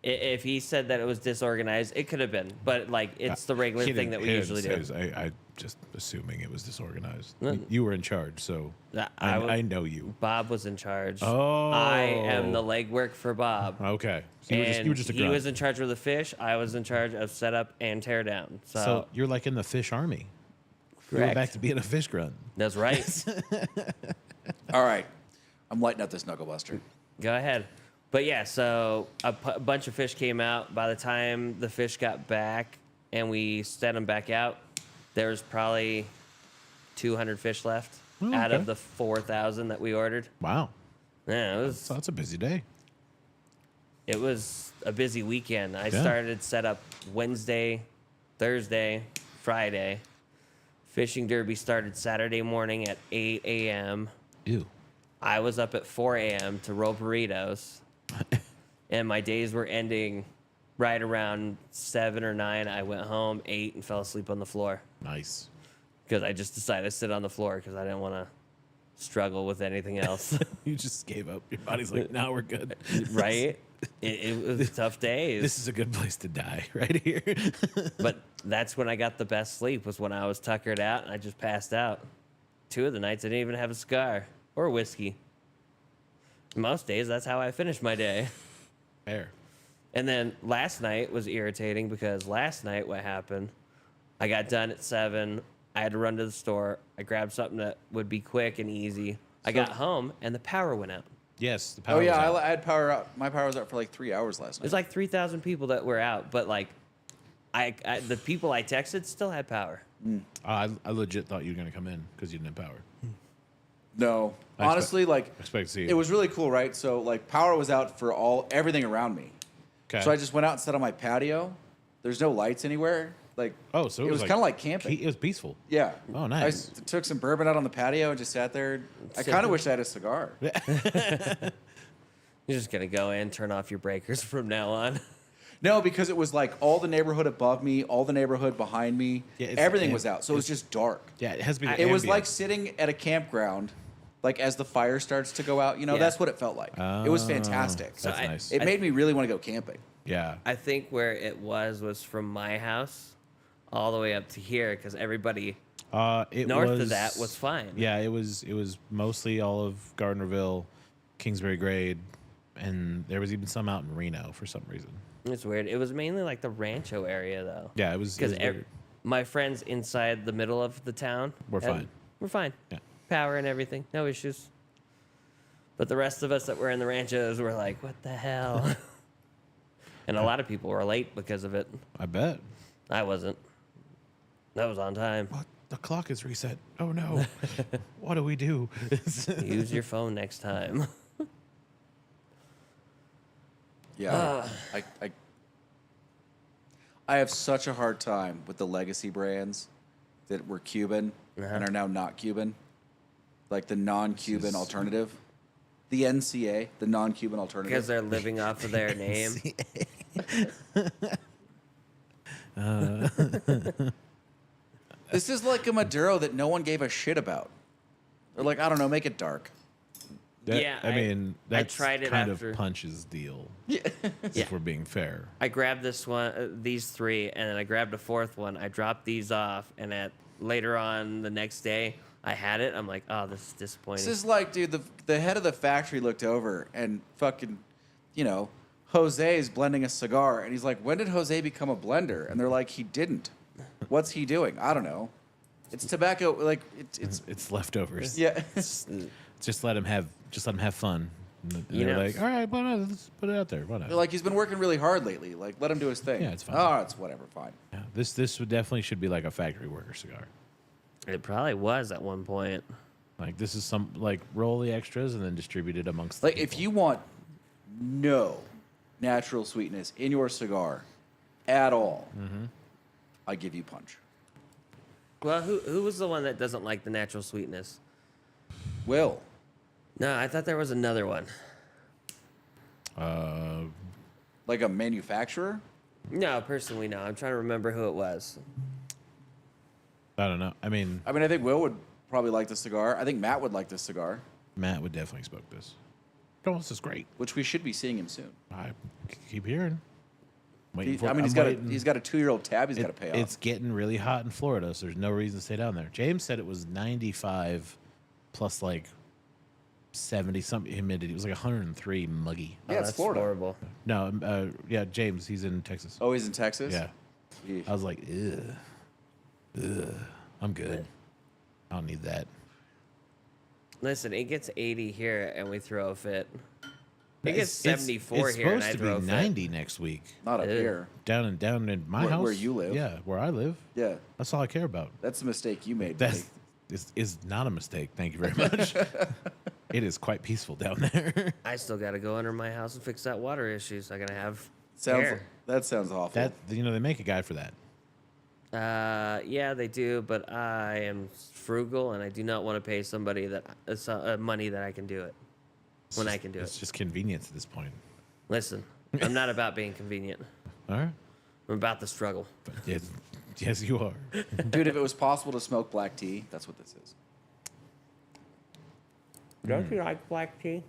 if he said that it was disorganized, it could have been. But like, it's the regular He thing didn't- that we he usually do. didn't say- I just assuming it was disorganized. No. You were in charge, so I I know you. Bob was in charge. Oh. I am the legwork for Bob. Okay. So And you were just a he grunt. was in charge of the fish. I was in charge of setup and tear down. So, So you're like in the fish army. You correct. went back to being a fish grunt. That's right. All right. I'm lighting up this Knuckle Buster. Go ahead. But yeah, so a bunch of fish came out. By the time the fish got back and we set them back out, there was probably 200 fish left Oh, out okay. of the 4,000 that we ordered. Wow. Yeah, So that's a busy day. it was a busy weekend. I started set up Wednesday, Thursday, Friday. Fishing derby started Saturday morning at 8 a.m. Ew. I was up at 4 a.m. to roll burritos, and my days were ending right around 7 or 9. I went home, ate, and fell asleep on the floor Nice. because I just decided to sit on the floor because I didn't want to struggle with anything else. You just gave up. Your body's like, now we're good. Right? It was tough days. This is a good place to die, right here. But that's when I got the best sleep, was when I was tuckered out and I just passed out. 2 of the nights I didn't even have a cigar or whiskey. Most days, that's how I finished my day. Fair. And then last night was irritating because last night what happened, I got done at 7. I had to run to the store. I grabbed something that would be quick and easy. I got home and the power went out. Yes, the power Oh, yeah. was out. I had power out. My power was out for like 3 hours last night. There's like 3,000 people that were out, but like I the people I texted still had power. I legit thought you were going to come in because you didn't have power. No. I Honestly, like, expect to see you. it was really cool, right? So, like, power was out for everything around me. Okay. So I just went out and sat on my patio. There's no lights anywhere. Like, Oh, so it was like kind of like camping. It was peaceful. Yeah. Oh, I nice. took some bourbon out on the patio and just sat there. I kind of wish I had a cigar. You're just gonna go in, turn off your breakers from now on. No, because it was like all the neighborhood above me, all the neighborhood behind me. Yeah, it's- everything yeah, was out. So it was just dark. Yeah, it has to be. The It was ambience. like sitting at a campground, like as the fire starts to go out. You know, Yeah. that's what it felt like. It was fantastic. So That's I- nice. It made me really want to go camping. Yeah. I think where it was from my house all the way up to here because everybody It north was, of that was fine. Yeah, it was mostly all of Gardnerville, Kingsbury Grade, and there was even some out in Reno for some reason. It's weird. It was mainly like the Rancho area though. Yeah, it was Because weird. my friends inside the middle of the town We're fine. We're fine. Yeah. Power and everything, no issues. But the rest of us that were in the ranchos were like, "What the hell?" And a lot of people were late because of it. I bet. I wasn't. That was on time. What? The clock is reset. Oh no. What do we do? Use your phone next time. Yeah. I have such a hard time with the legacy brands that were Cuban and are now not Cuban. Like the non-Cuban alternative. The NCA, the non-Cuban alternative. Because they're living off of their name. This is like a Maduro that no one gave a shit about. They're like, I don't know, make it dark. Yeah, I mean, I that's tried it kind after. of Punch's deal. Yeah. If we're being fair. I grabbed this one, these 3, and then I grabbed a 4th one. I dropped these off, and later on the next day, I had it. I'm like, oh, this is disappointing. This is like, dude, the head of the factory looked over and fucking, Jose is blending a cigar. And he's like, when did Jose become a blender? And they're like, he didn't. What's he doing? I don't know. It's tobacco. Like, It's leftovers. yeah. Just let him have fun. And You they're know- like, all right, why not? Let's put it out there. Why not? They're like, he's been working really hard lately. Like, let him do his thing. Yeah, it's fine. Oh, it's whatever. Fine. Yeah, this would definitely should be like a factory worker cigar. It probably was at one point. Like this is some like roll the extras and then distribute it amongst. Like, the if people. you want no natural sweetness in your cigar at all, I give you punch. Well, who was the one that doesn't like the natural sweetness? Will. No, I thought there was another one. Like a manufacturer? No, personally, no. I'm trying to remember who it was. I don't know. I mean, I think Will would probably like the cigar. I think Matt would like this cigar, Matt would definitely smoke this. Oh, this is great. which we should be seeing him soon. I keep hearing. He's I'm got waiting. he's got a 2-year-old tab he's got to pay off. It's getting really hot in Florida, so there's no reason to stay down there. James said it was 95 plus like 70 something humidity. It was like 103 muggy. Yeah, it's that's Florida. horrible. No, yeah, James, he's in Texas. Oh, he's in Texas? Yeah. Yeesh. I was like, ugh, I'm good. I don't need that. Listen, it gets 80 here and we throw a fit. It gets It's- 74 it's here and I supposed throw to a be fit. 90 next week. Not up Ew. here. Down in my Where- house. where you live? Yeah, where I live. Yeah. That's all I care about. That's a mistake you made. That's buddy. is not a mistake. Thank you very much. It is quite peaceful down there. I still got to go under my house and fix that water issues. I'm going to have Sounds hair. that sounds awful. That they make a guy for that. Yeah, they do, but I am frugal and I do not want to pay somebody that money that I can do it when I can do It's it. just convenience at this point. Listen, I'm not about being convenient. All right. I'm about the struggle. Yes, you are. Dude, if it was possible to smoke black tea, that's what this is. Don't you like black tea?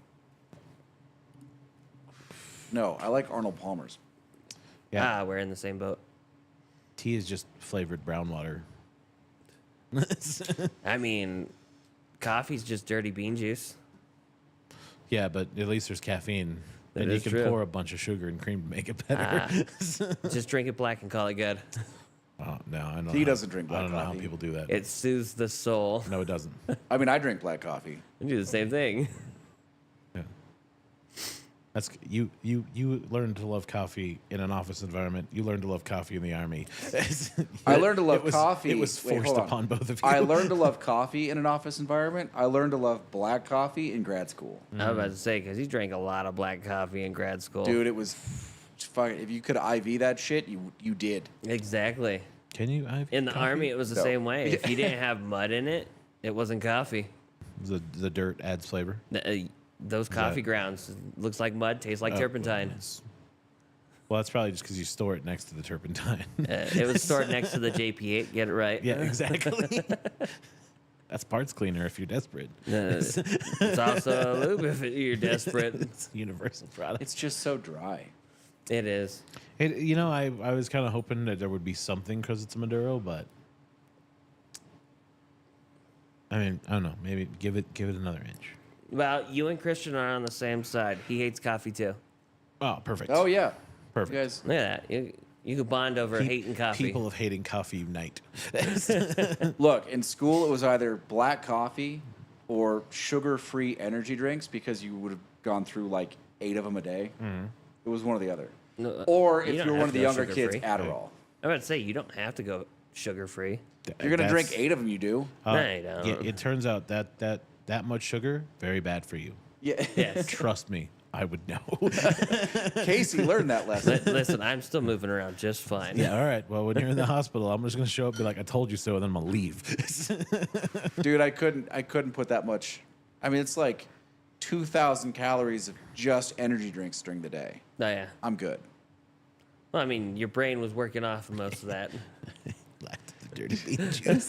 No, I like Arnold Palmer's. Yeah. We're in the same boat. Tea is just flavored brown water. I mean, coffee's just dirty bean juice. Yeah, but at least there's caffeine. That And you is can true. pour a bunch of sugar and cream to make it better. Just drink it black and call it good. Oh, no, I don't He know. doesn't drink I black don't know how coffee. people do that. It soothes the soul. No, it doesn't. I drink black coffee. I do the same thing. Yeah. That's you learn to love coffee in an office environment. You learn to love coffee in the army. I learned to love It was- coffee. It was Wait, forced hold on. upon both of you. I learned to love coffee in an office environment. I learned to love black coffee in grad school. I was about to say, because you drank a lot of black coffee in grad school. Dude, it was fucking. If you could IV that shit, you did. Exactly. Can you? IV In the coffee? army, it was the No. same way. If you didn't have mud in it, it wasn't coffee. The dirt adds flavor. Those coffee grounds looks like mud, tastes like turpentine. Well, that's probably just because you store it next to the turpentine. It was stored next to the JP8. Get it right. Yeah, exactly. That's parts cleaner if you're desperate. It's also a lube if you're desperate. It's a universal product. It's just so dry. It is. I was kind of hoping that there would be something because it's a Maduro, but I mean, I don't know. Maybe give it another inch. Well, you and Christian are on the same side. He hates coffee too. Oh, perfect. Oh yeah, Perfect. You guys. Look at that. You could bond over hating coffee. People of hating coffee unite. Look, in school it was either black coffee or sugar-free energy drinks because you would have gone through like 8 of them a day. It was one or the other. No, Or you if don't you're one have of the to go younger kids, sugar-free. Adderall. I'm about to say you don't have to go sugar free. If you're gonna drink 8 of them, you do. No, you don't. Yeah, it turns out that much sugar very bad for you. Yeah. Yes. Trust me, I would know. Casey learned that lesson. Listen, I'm still moving around just fine. Yeah, all right. Well, when you're in the hospital, I'm just gonna show up and be like, I told you so, and then I'm gonna leave. Dude, I couldn't put that much. I mean, it's like 2,000 calories of just energy drinks during the day. Oh, yeah. I'm good. Well, I mean, your brain was working off most of that. The dirty bean juice.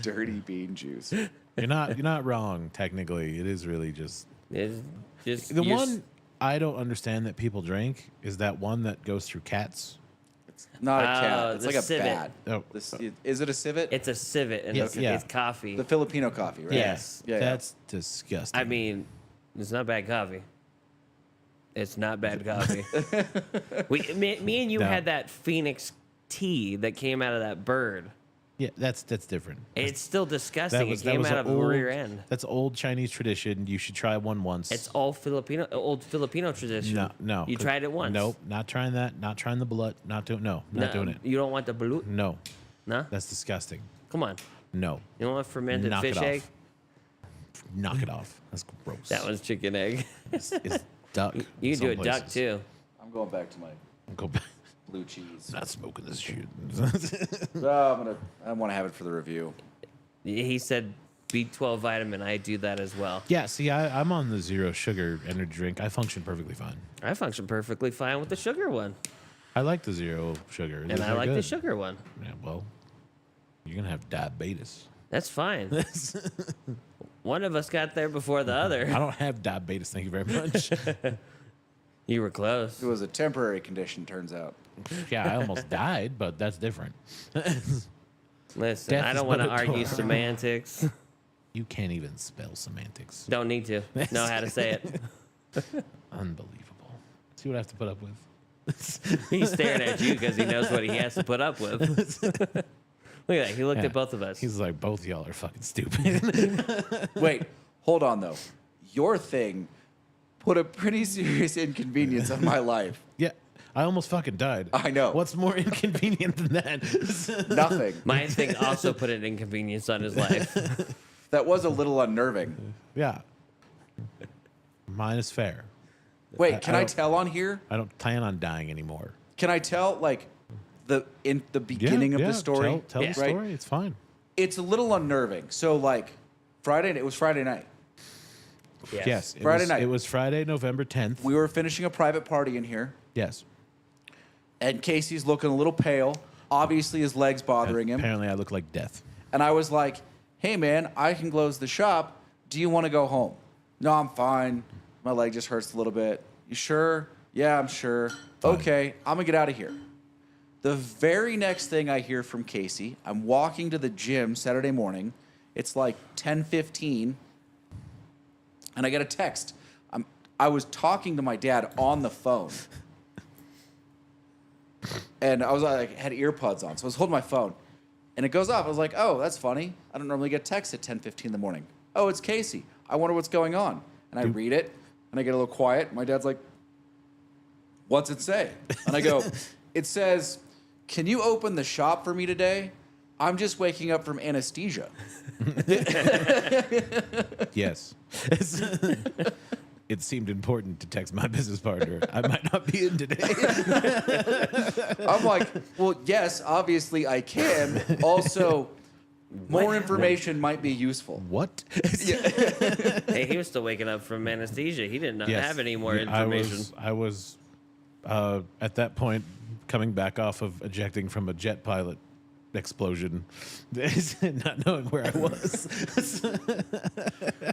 Dirty bean juice. You're not wrong. Technically, it is really just It's just the you're one I don't understand that people drink is that one that goes through cats. It's not a cat. It's the like a civet. bat. Oh. Is it a civet? It's a civet and Yes, yeah. it's coffee. The Filipino coffee, right? Yes. Yeah, That's disgusting. I mean, it's not bad coffee. It's not bad coffee. Me and you No. had that Phoenix tea that came out of that bird. yeah, that's different. It's still disgusting. It came out an of the rear end. That's old Chinese tradition. You should try one once. It's all old Filipino tradition. no. You tried it once. Nope, not trying that. Not trying the blood. Not doing doing it. You don't want the balut? No, No? that's disgusting. Come on. No, You don't want fermented Knock fish it off. egg? knock it off. That's gross. That one's chicken egg. It's duck. You can do a some duck places. too. I'm going back to my Go back. blue cheese. Not smoking this shit. I want to have it for the review. He said B12 vitamin. I do that as well. Yeah, see, I'm on the 0 sugar energy drink. I function perfectly fine. I function perfectly fine with the sugar one, I like the 0 sugar. and Those I are like the good. sugar one. Yeah, well, you're gonna have diabetes. That's fine. One of us got there before the other. I don't have diabetes. Thank you very much. You were close. It was a temporary condition, turns out. Yeah, I almost died, but that's different. Listen, Death I is don't want to but a argue door. semantics. You can't even spell semantics. Don't need to. Know how to say it. Unbelievable. See what I have to put up with. He's staring at you because he knows what he has to put up with. Look at that. He looked Yeah. at both of us. He's like, both y'all are fucking stupid. Wait, hold on though. Your thing put a pretty serious inconvenience on my life. Yeah, I almost fucking died. I know. What's more inconvenient than that? Nothing. My thing also put an inconvenience on his life. That was a little unnerving. Yeah. Mine is fair. Wait, can I I don't- tell on here? I don't plan on dying anymore. Can I tell like in the beginning of the story? Tell Yeah. the story. It's fine. It's a little unnerving. So like it was Friday night. Yes. Friday night. It was Friday, November 10th. We were finishing a private party in here, Yes. and Casey's looking a little pale. Obviously, his leg's bothering him. Apparently, I look like death. And I was like, hey, man, I can close the shop. Do you want to go home? No, I'm fine. My leg just hurts a little bit. You sure? Yeah, I'm sure. Fine. Okay, I'm going to get out of here. The very next thing I hear from Casey, I'm walking to the gym Saturday morning. It's like 10:15, and I get a text. I was talking to my dad on the phone. And I was like, had earbuds on, so I was holding my phone. And it goes off. I was like, oh, that's funny. I don't normally get texts at 10:15 in the morning. Oh, it's Casey. I wonder what's going on. And I read it, and I get a little quiet. My dad's like, what's it say? And I go, it says, can you open the shop for me today? I'm just waking up from anesthesia. Yes. It seemed important to text my business partner. I might not be in today. I'm like, well, yes, obviously I can. Also, more information might be useful. What? Hey, he was still waking up from anesthesia. He didn't Yes. have any more Yeah, information. I was at that point coming back off of ejecting from a jet pilot explosion, not knowing where I was.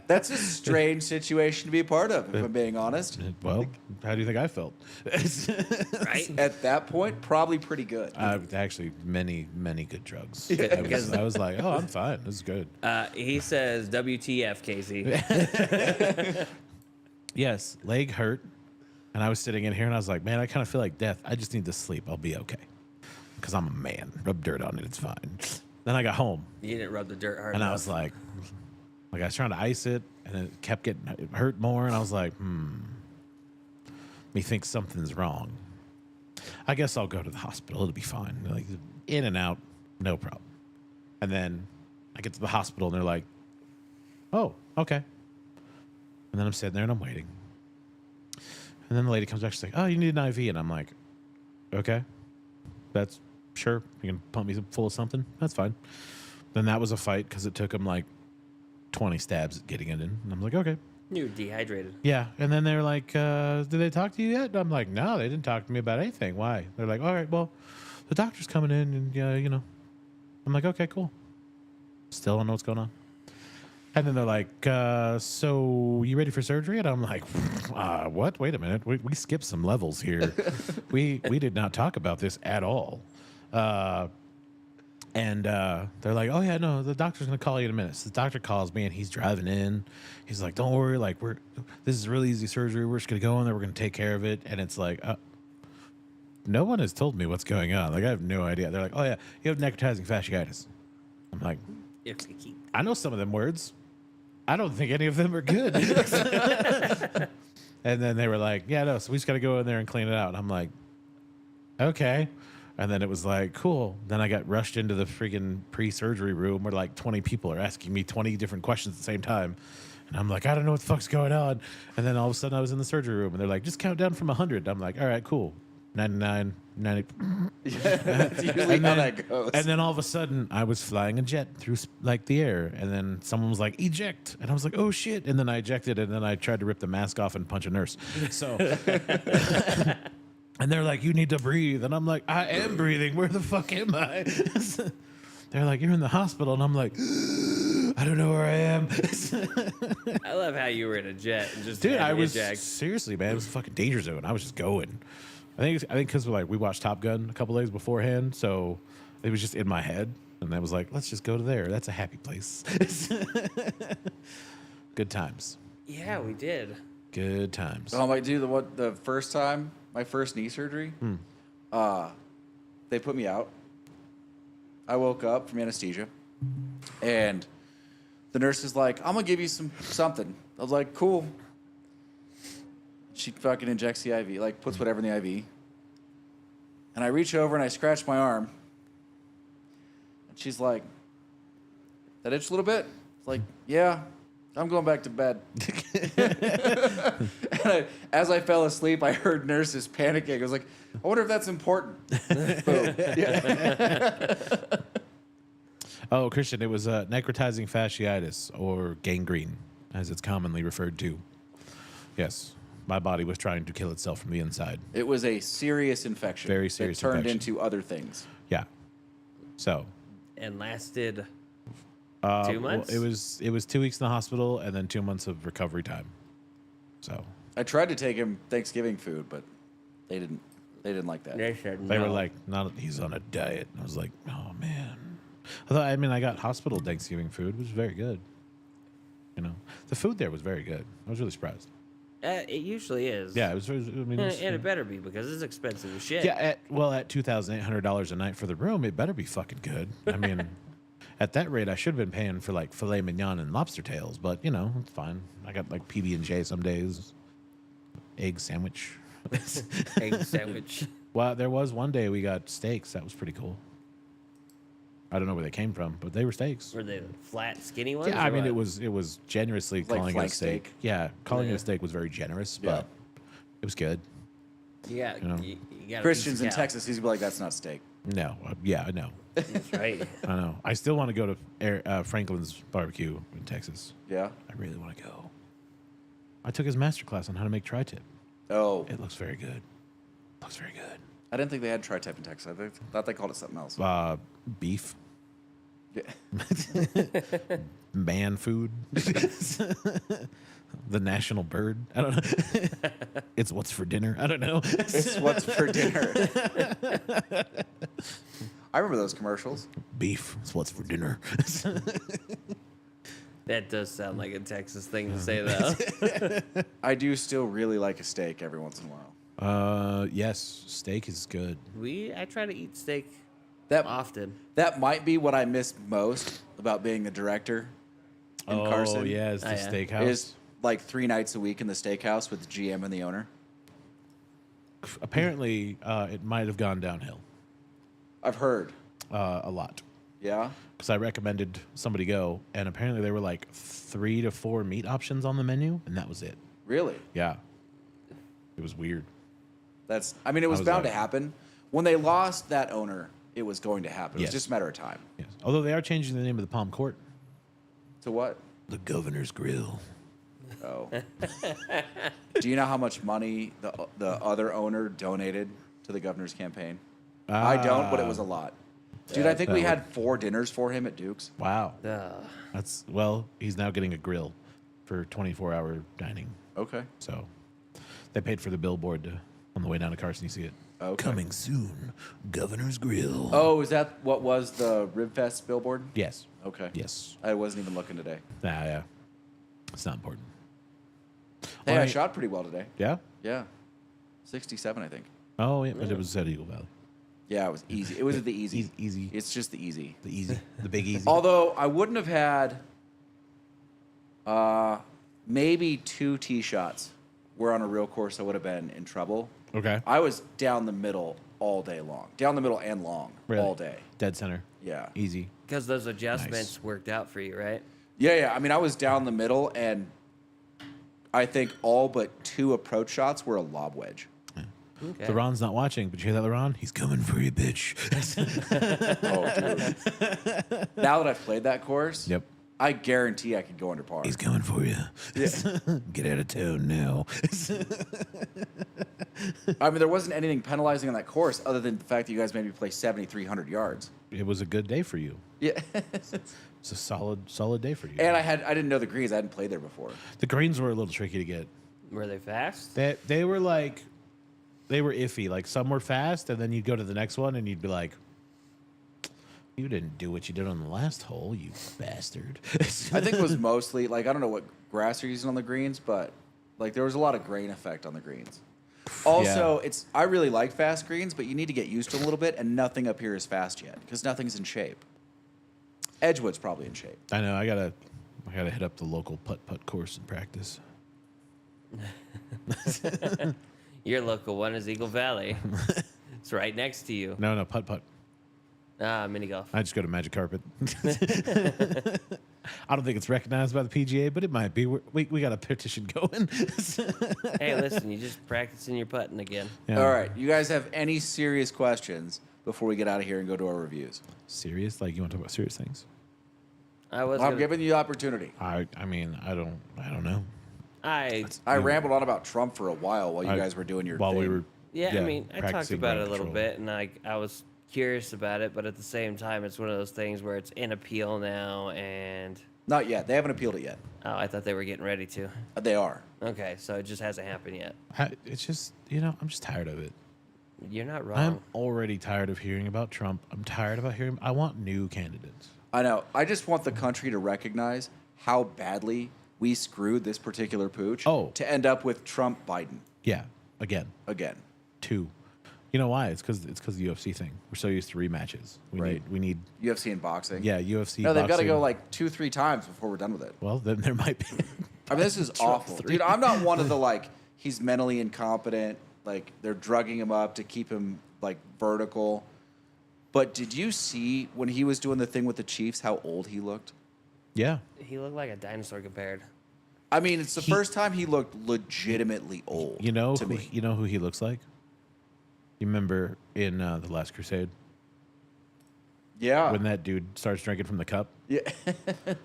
That's a strange situation to be a part of, if I'm being honest. Well, how do you think I felt? Right? At that point, probably pretty good. Actually, many good drugs. Because- I was like, oh, I'm fine. This is good. He says, WTF, Casey. Yes, leg hurt. And I was sitting in here and I was like, man, I kind of feel like death. I just need to sleep. I'll be okay. Because I'm a man. Rub dirt on it. It's fine. Then I got home You didn't rub the dirt hard and enough. I was like I was trying to ice it and it kept getting it hurt more. And I was like, me think something's wrong. I guess I'll go to the hospital. It'll be fine. Like in and out, no problem. And then I get to the hospital and they're like, oh, okay. And then I'm sitting there and I'm waiting. And then the lady comes back, she's like, oh, you need an IV. And I'm like, okay, that's sure. You can pump me full of something. That's fine. Then that was a fight because it took them like 20 stabs at getting it in. And I'm like, okay. You were dehydrated. Yeah. And then they're like, did they talk to you yet? And I'm like, no, they didn't talk to me about anything. Why? They're like, all right, well, the doctor's coming in and, you know. I'm like, okay, cool. Still don't know what's going on. And then they're like, so you ready for surgery? And I'm like, what? Wait a minute. We skipped some levels here. we did not talk about this at all. And they're like, oh, yeah, no, the doctor's going to call you in a minute. So the doctor calls me and he's driving in. He's like, don't worry. Like, this is really easy surgery. We're just going to go in there. We're going to take care of it. And it's like, no one has told me what's going on. Like, I have no idea. They're like, oh, yeah, you have necrotizing fasciitis. I'm like, I know some of them words. I don't think any of them are good. And then they were like, yeah, no, so we just got to go in there and clean it out. And I'm like, okay. And then it was like, cool. Then I got rushed into the freaking pre-surgery room where like 20 people are asking me 20 different questions at the same time. And I'm like, I don't know what the fuck's going on. And then all of a sudden I was in the surgery room and they're like, just count down from 100. I'm like, all right, cool. 99, 90. That's usually how that goes. And then all of a sudden I was flying a jet through like the air. And then someone was like, eject. And I was like, oh shit. And then I ejected and then I tried to rip the mask off and punch a nurse. So... And they're like, you need to breathe. And I'm like, I am breathing. Where the fuck am I? They're like, you're in the hospital. And I'm like, I don't know where I am. I love how you were in a jet and just Dude, had to I was eject. seriously, man. It was a fucking danger zone. I was just going. I think because we watched Top Gun a couple days beforehand, so it was just in my head. And I was like, let's just go to there. That's a happy place. Good times. Yeah, we did. Good times. Oh, my dude, the first time, my first knee surgery, they put me out. I woke up from anesthesia, and the nurse is like, I'm going to give you something. I was like, cool. She fucking injects the IV, like puts whatever in the IV. And I reach over and I scratch my arm. And she's like, that itch a little bit? It's like, yeah, I'm going back to bed. And as I fell asleep, I heard nurses panicking. I was like, I wonder if that's important. Boom. Yeah. Oh, Christian, it was necrotizing fasciitis, or gangrene, as it's commonly referred to. Yes, my body was trying to kill itself from the inside. It was a serious infection. Very serious that turned infection. into other things. Yeah. So And lasted 2 months? well, it was 2 weeks in the hospital and then 2 months of recovery time. So I tried to take him Thanksgiving food, but they didn't like that. They said they no. were like, he's on a diet. And I was like, oh man. Although, I mean, I got hospital Thanksgiving food, which was very good. You know, the food there was very good. I was really surprised. It usually is. Yeah, it was. I mean, it was- And it better be because it's expensive as shit. yeah. At $2,800 a night for the room, it better be fucking good. I mean, at that rate, I should have been paying for like filet mignon and lobster tails, but you know, it's fine. I got like PB&J some days, egg sandwich. Egg sandwich. Well, there was one day we got steaks. That was pretty cool. I don't know where they came from, but they were steaks. Were they the flat, skinny ones? Yeah, I or mean, what? it was generously Like calling it a flank steak. steak? Yeah, calling it Yeah. a steak was very generous, Yeah. but it was good. Yeah, you know. you got Christians in cow. Texas, he's gonna be like, that's not steak. No, yeah, I know. That's right. I know. I still want to go to Franklin's barbecue in Texas. Yeah. I really want to go. I took his master class on how to make tri-tip. Oh, It looks very good. Looks very good. I didn't think they had tri-tip in Texas. I thought they called it something else. Beef, Yeah. man food, the national bird. I don't know. It's what's for dinner. I don't know. It's what's for dinner. I remember those commercials. Beef. It's what's for dinner. That does sound like a Texas thing to say, though. I do still really like a steak every once in a while. Yes, steak is good. I try to eat steak That often. that might be what I miss most about being the director in Carson. yeah, it's the Oh, yeah. steakhouse. Is like 3 nights a week in the steakhouse with the GM and the owner. Apparently, it might have gone downhill I've heard. a lot. Yeah. Because I recommended somebody go, and apparently there were like 3 to 4 meat options on the menu, and that was it. Really? Yeah, it was weird. I mean, it was was bound like- to happen. When they lost that owner, it was going to happen. It Yes. was just a matter of time. Yes, although they are changing the name of the Palm Court, To what? the Governor's Grill. Oh. Do you know how much money the other owner donated to the governor's campaign? I don't, but it was a lot. Dude, I think we had 4 dinners for him at Duke's. Wow, Ugh. he's now getting a grill for 24-hour dining. Okay. So they paid for the billboard on the way down to Carson. You see it. Okay. Coming soon, Governor's Grill. Oh, is that what was the Ribfest billboard? Yes. Okay. Yes. I wasn't even looking today. Nah, yeah. It's not important. Hey, Well, I shot pretty well today. Yeah? Yeah. 67, I think. Oh, yeah, but it was at Eagle Valley. Yeah, it was easy. It was at the easy. Easy. It's just the easy. The easy. The big easy. Although I wouldn't have had maybe 2 tee shots where on a real course I would have been in trouble. Okay. I was down the middle all day long, down the middle and long, Really? all day. Dead center. Yeah. Easy. Because those adjustments worked out for you, right? Yeah. I mean, I was down the middle, and I think all but 2 approach shots were a lob wedge. Okay. LeBron's not watching, but you hear that, LeBron? He's coming for you, bitch. Oh, dude. Now that I've played that course, Yep. I guarantee I could go under par. He's coming for you. Get out of town now. I mean, there wasn't anything penalizing on that course other than the fact that you guys made me play 7,300 yards. It was a good day for you. Yeah. It's a solid day for you. And I didn't know the greens. I hadn't played there before. The greens were a little tricky to get. Were they fast? They were like, they were iffy. Like some were fast, and then you'd go to the next one, and you'd be like, "You didn't do what you did on the last hole, you bastard." I think it was mostly, like, I don't know what grass you're using on the greens, but, like, there was a lot of grain effect on the greens. Also, I really like fast greens, but you need to get used to them a little bit, and nothing up here is fast yet because nothing's in shape. Edgewood's probably in shape. I know. I gotta hit up the local putt course and practice. Your local one is Eagle Valley. It's right next to you. No, putt. Mini golf. I just go to Magic Carpet. I don't think it's recognized by the PGA, but it might be. We got a petition going. Hey, listen, you just practicing your putting again. Yeah. All right. You guys have any serious questions before we get out of here and go to our reviews? Serious? Like you want to talk about serious things? I'm giving you the opportunity. I mean, I don't know. I rambled on about Trump for a while you guys were doing your while thing. we were. I mean, I talked practicing about it ground a little control. bit, and I was curious about it, but at the same time, it's one of those things where it's in appeal now, and Not yet. They haven't appealed it yet. I thought they were getting ready to. They are. Okay, so it just hasn't happened yet. It's just I'm just tired of it. You're not wrong. I'm already tired of hearing about Trump. I'm tired about hearing. I want new candidates. I know. I just want the country to recognize how badly we screwed this particular pooch to end up with Trump Biden Yeah, again. 2. You know why? It's because the UFC thing. We're so used to rematches. We need UFC and boxing. yeah, UFC. No, they've got to boxing. go like 2-3 times before we're done with it. Well, then there might be. I mean, this is awful. Dude, I'm not one of the, like, he's mentally incompetent, like, they're drugging him up to keep him, like, vertical. But did you see when he was doing the thing with the Chiefs how old he looked? Yeah. He looked like a dinosaur compared. I mean, it's the first time he looked legitimately old. You know to me. You know who he looks like? You remember in The Last Crusade Yeah. when that dude starts drinking from the cup? Yeah. And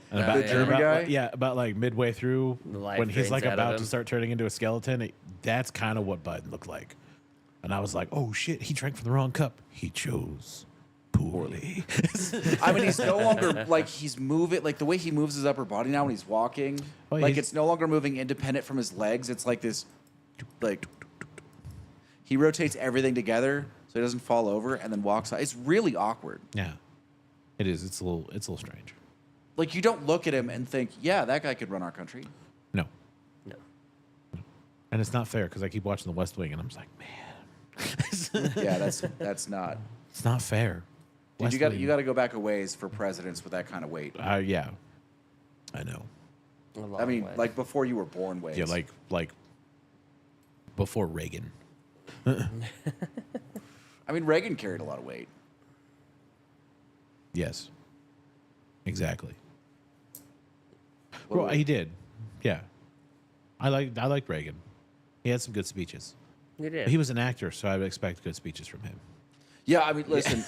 The German guy? Yeah, about like midway through The life when he's drains like out of about him. to start turning into a skeleton. That's kind of what Biden looked like. And I was like, oh shit, he drank from the wrong cup. He chose poorly. I mean, he's no longer, like, he's moving, like, the way he moves his upper body now when he's walking, Oh, like, he's- it's no longer moving independent from his legs. It's like this, like, he rotates everything together so he doesn't fall over and then walks out. It's really awkward. Yeah. It is. It's a little strange. Like, you don't look at him and think, yeah, that guy could run our country. No. No. And it's not fair because I keep watching The West Wing and I'm just like, man. Yeah, that's not. It's not fair. Dude, West you got Wing- to go back a ways for presidents with that kind of weight. Yeah. I know. A long I mean, way. like before you were born ways. Yeah, like before Reagan. I mean, Reagan carried a lot of weight. Yes. Exactly. What Well, about- he did. Yeah. I liked Reagan. He had some good speeches. He did. But he was an actor, so I would expect good speeches from him. Yeah, I mean, listen.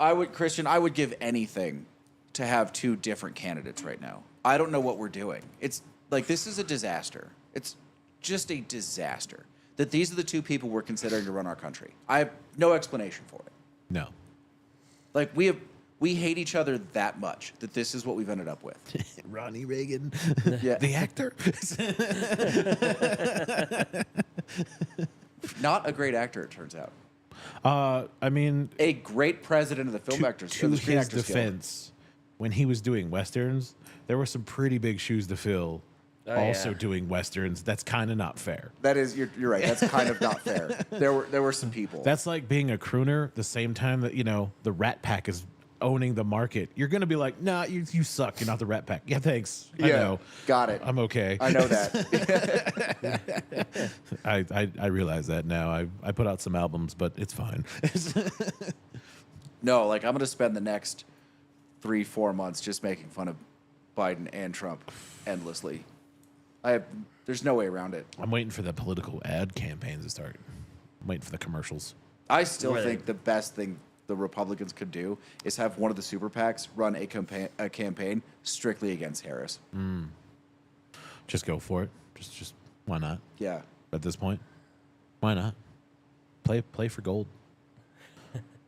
I would give anything to have 2 different candidates right now. I don't know what we're doing. It's like, this is a disaster. It's just a disaster that these are the 2 people we're considering to run our country. I have no explanation for it. No. Like, we hate each other that much that this is what we've ended up with. Ronnie Reagan. Yeah. The actor. Not a great actor, it turns out. I mean, A great president of the Film Actors to the Screen his Actors Guild. defense, when he was doing westerns, there were some pretty big shoes to fill. Oh, also yeah. doing westerns. That's kind of not fair. That is, you're right. That's kind of not fair. There were some people. That's like being a crooner the same time that the Rat Pack is owning the market, you're going to be like, nah, you suck. You're not the Rat Pack. Yeah, thanks. I know. Got it. I'm okay. I know that. I realize that now. I put out some albums, but it's fine. No, like I'm going to spend the next 3-4 months just making fun of Biden and Trump endlessly. There's no way around it. I'm waiting for the political ad campaigns to start. I'm waiting for the commercials. I still Really? think the best thing the Republicans could do is have one of the super PACs run a campaign strictly against Harris. Just go for it. Just why not? Yeah. At this point, why not? Play for gold.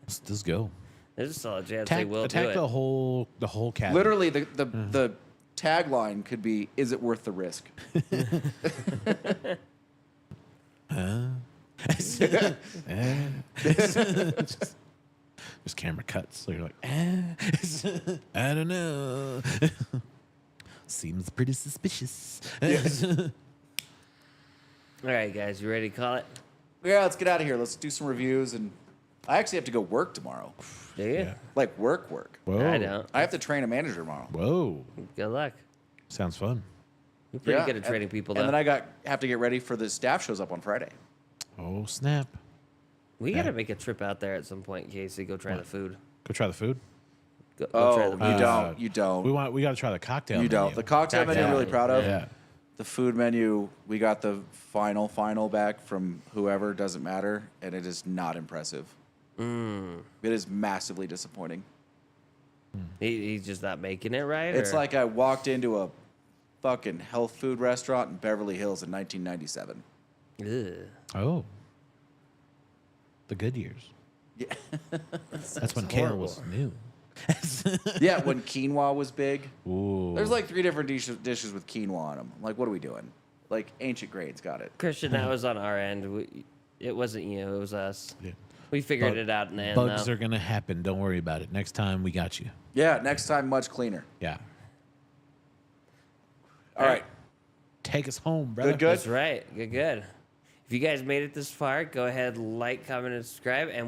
Let's go. There's a solid chance they will do Attack it. the whole cabinet. Literally, the tagline could be, "Is it worth the risk?" Just camera cuts. So you're like, I don't know. Seems pretty suspicious. All right, guys, you ready to call it? Yeah, let's get out of here. Let's do some reviews, and I actually have to go work tomorrow. Do you? Yeah. Like work. Whoa. I don't. I have to train a manager tomorrow. Whoa. Good luck. Sounds fun. You're pretty Yeah, good at training people, though. And then I have to get ready for the staff shows up on Friday. Oh, snap. We got to make a trip out there at some point, Casey. Go try the food. Go try the food. Go Oh, try you the don't. food. You don't. We got to try the cocktail. You don't. menu. The cocktail menu I'm really proud of. Yeah. The food menu, we got the final back from whoever, doesn't matter, and it is not impressive. It is massively disappointing. He's just not making it right? It's or- like I walked into a fucking health food restaurant in Beverly Hills in 1997. Ugh. Oh. The good years. Yeah, That's when kale was new. yeah, when quinoa was big. Ooh. There's like 3 different dishes with quinoa on them. I'm like, what are we doing? Like, ancient grades got it. Christian, that was on our end. It wasn't you. It was us. Yeah. We figured Bug- it out in the end, Bugs though. are going to happen. Don't worry about it. Next time, we got you. Yeah, next time, much cleaner. Yeah. All right. Take us home, brother. Good. That's right. Good. If you guys made it this far, go ahead, like, comment, and subscribe, and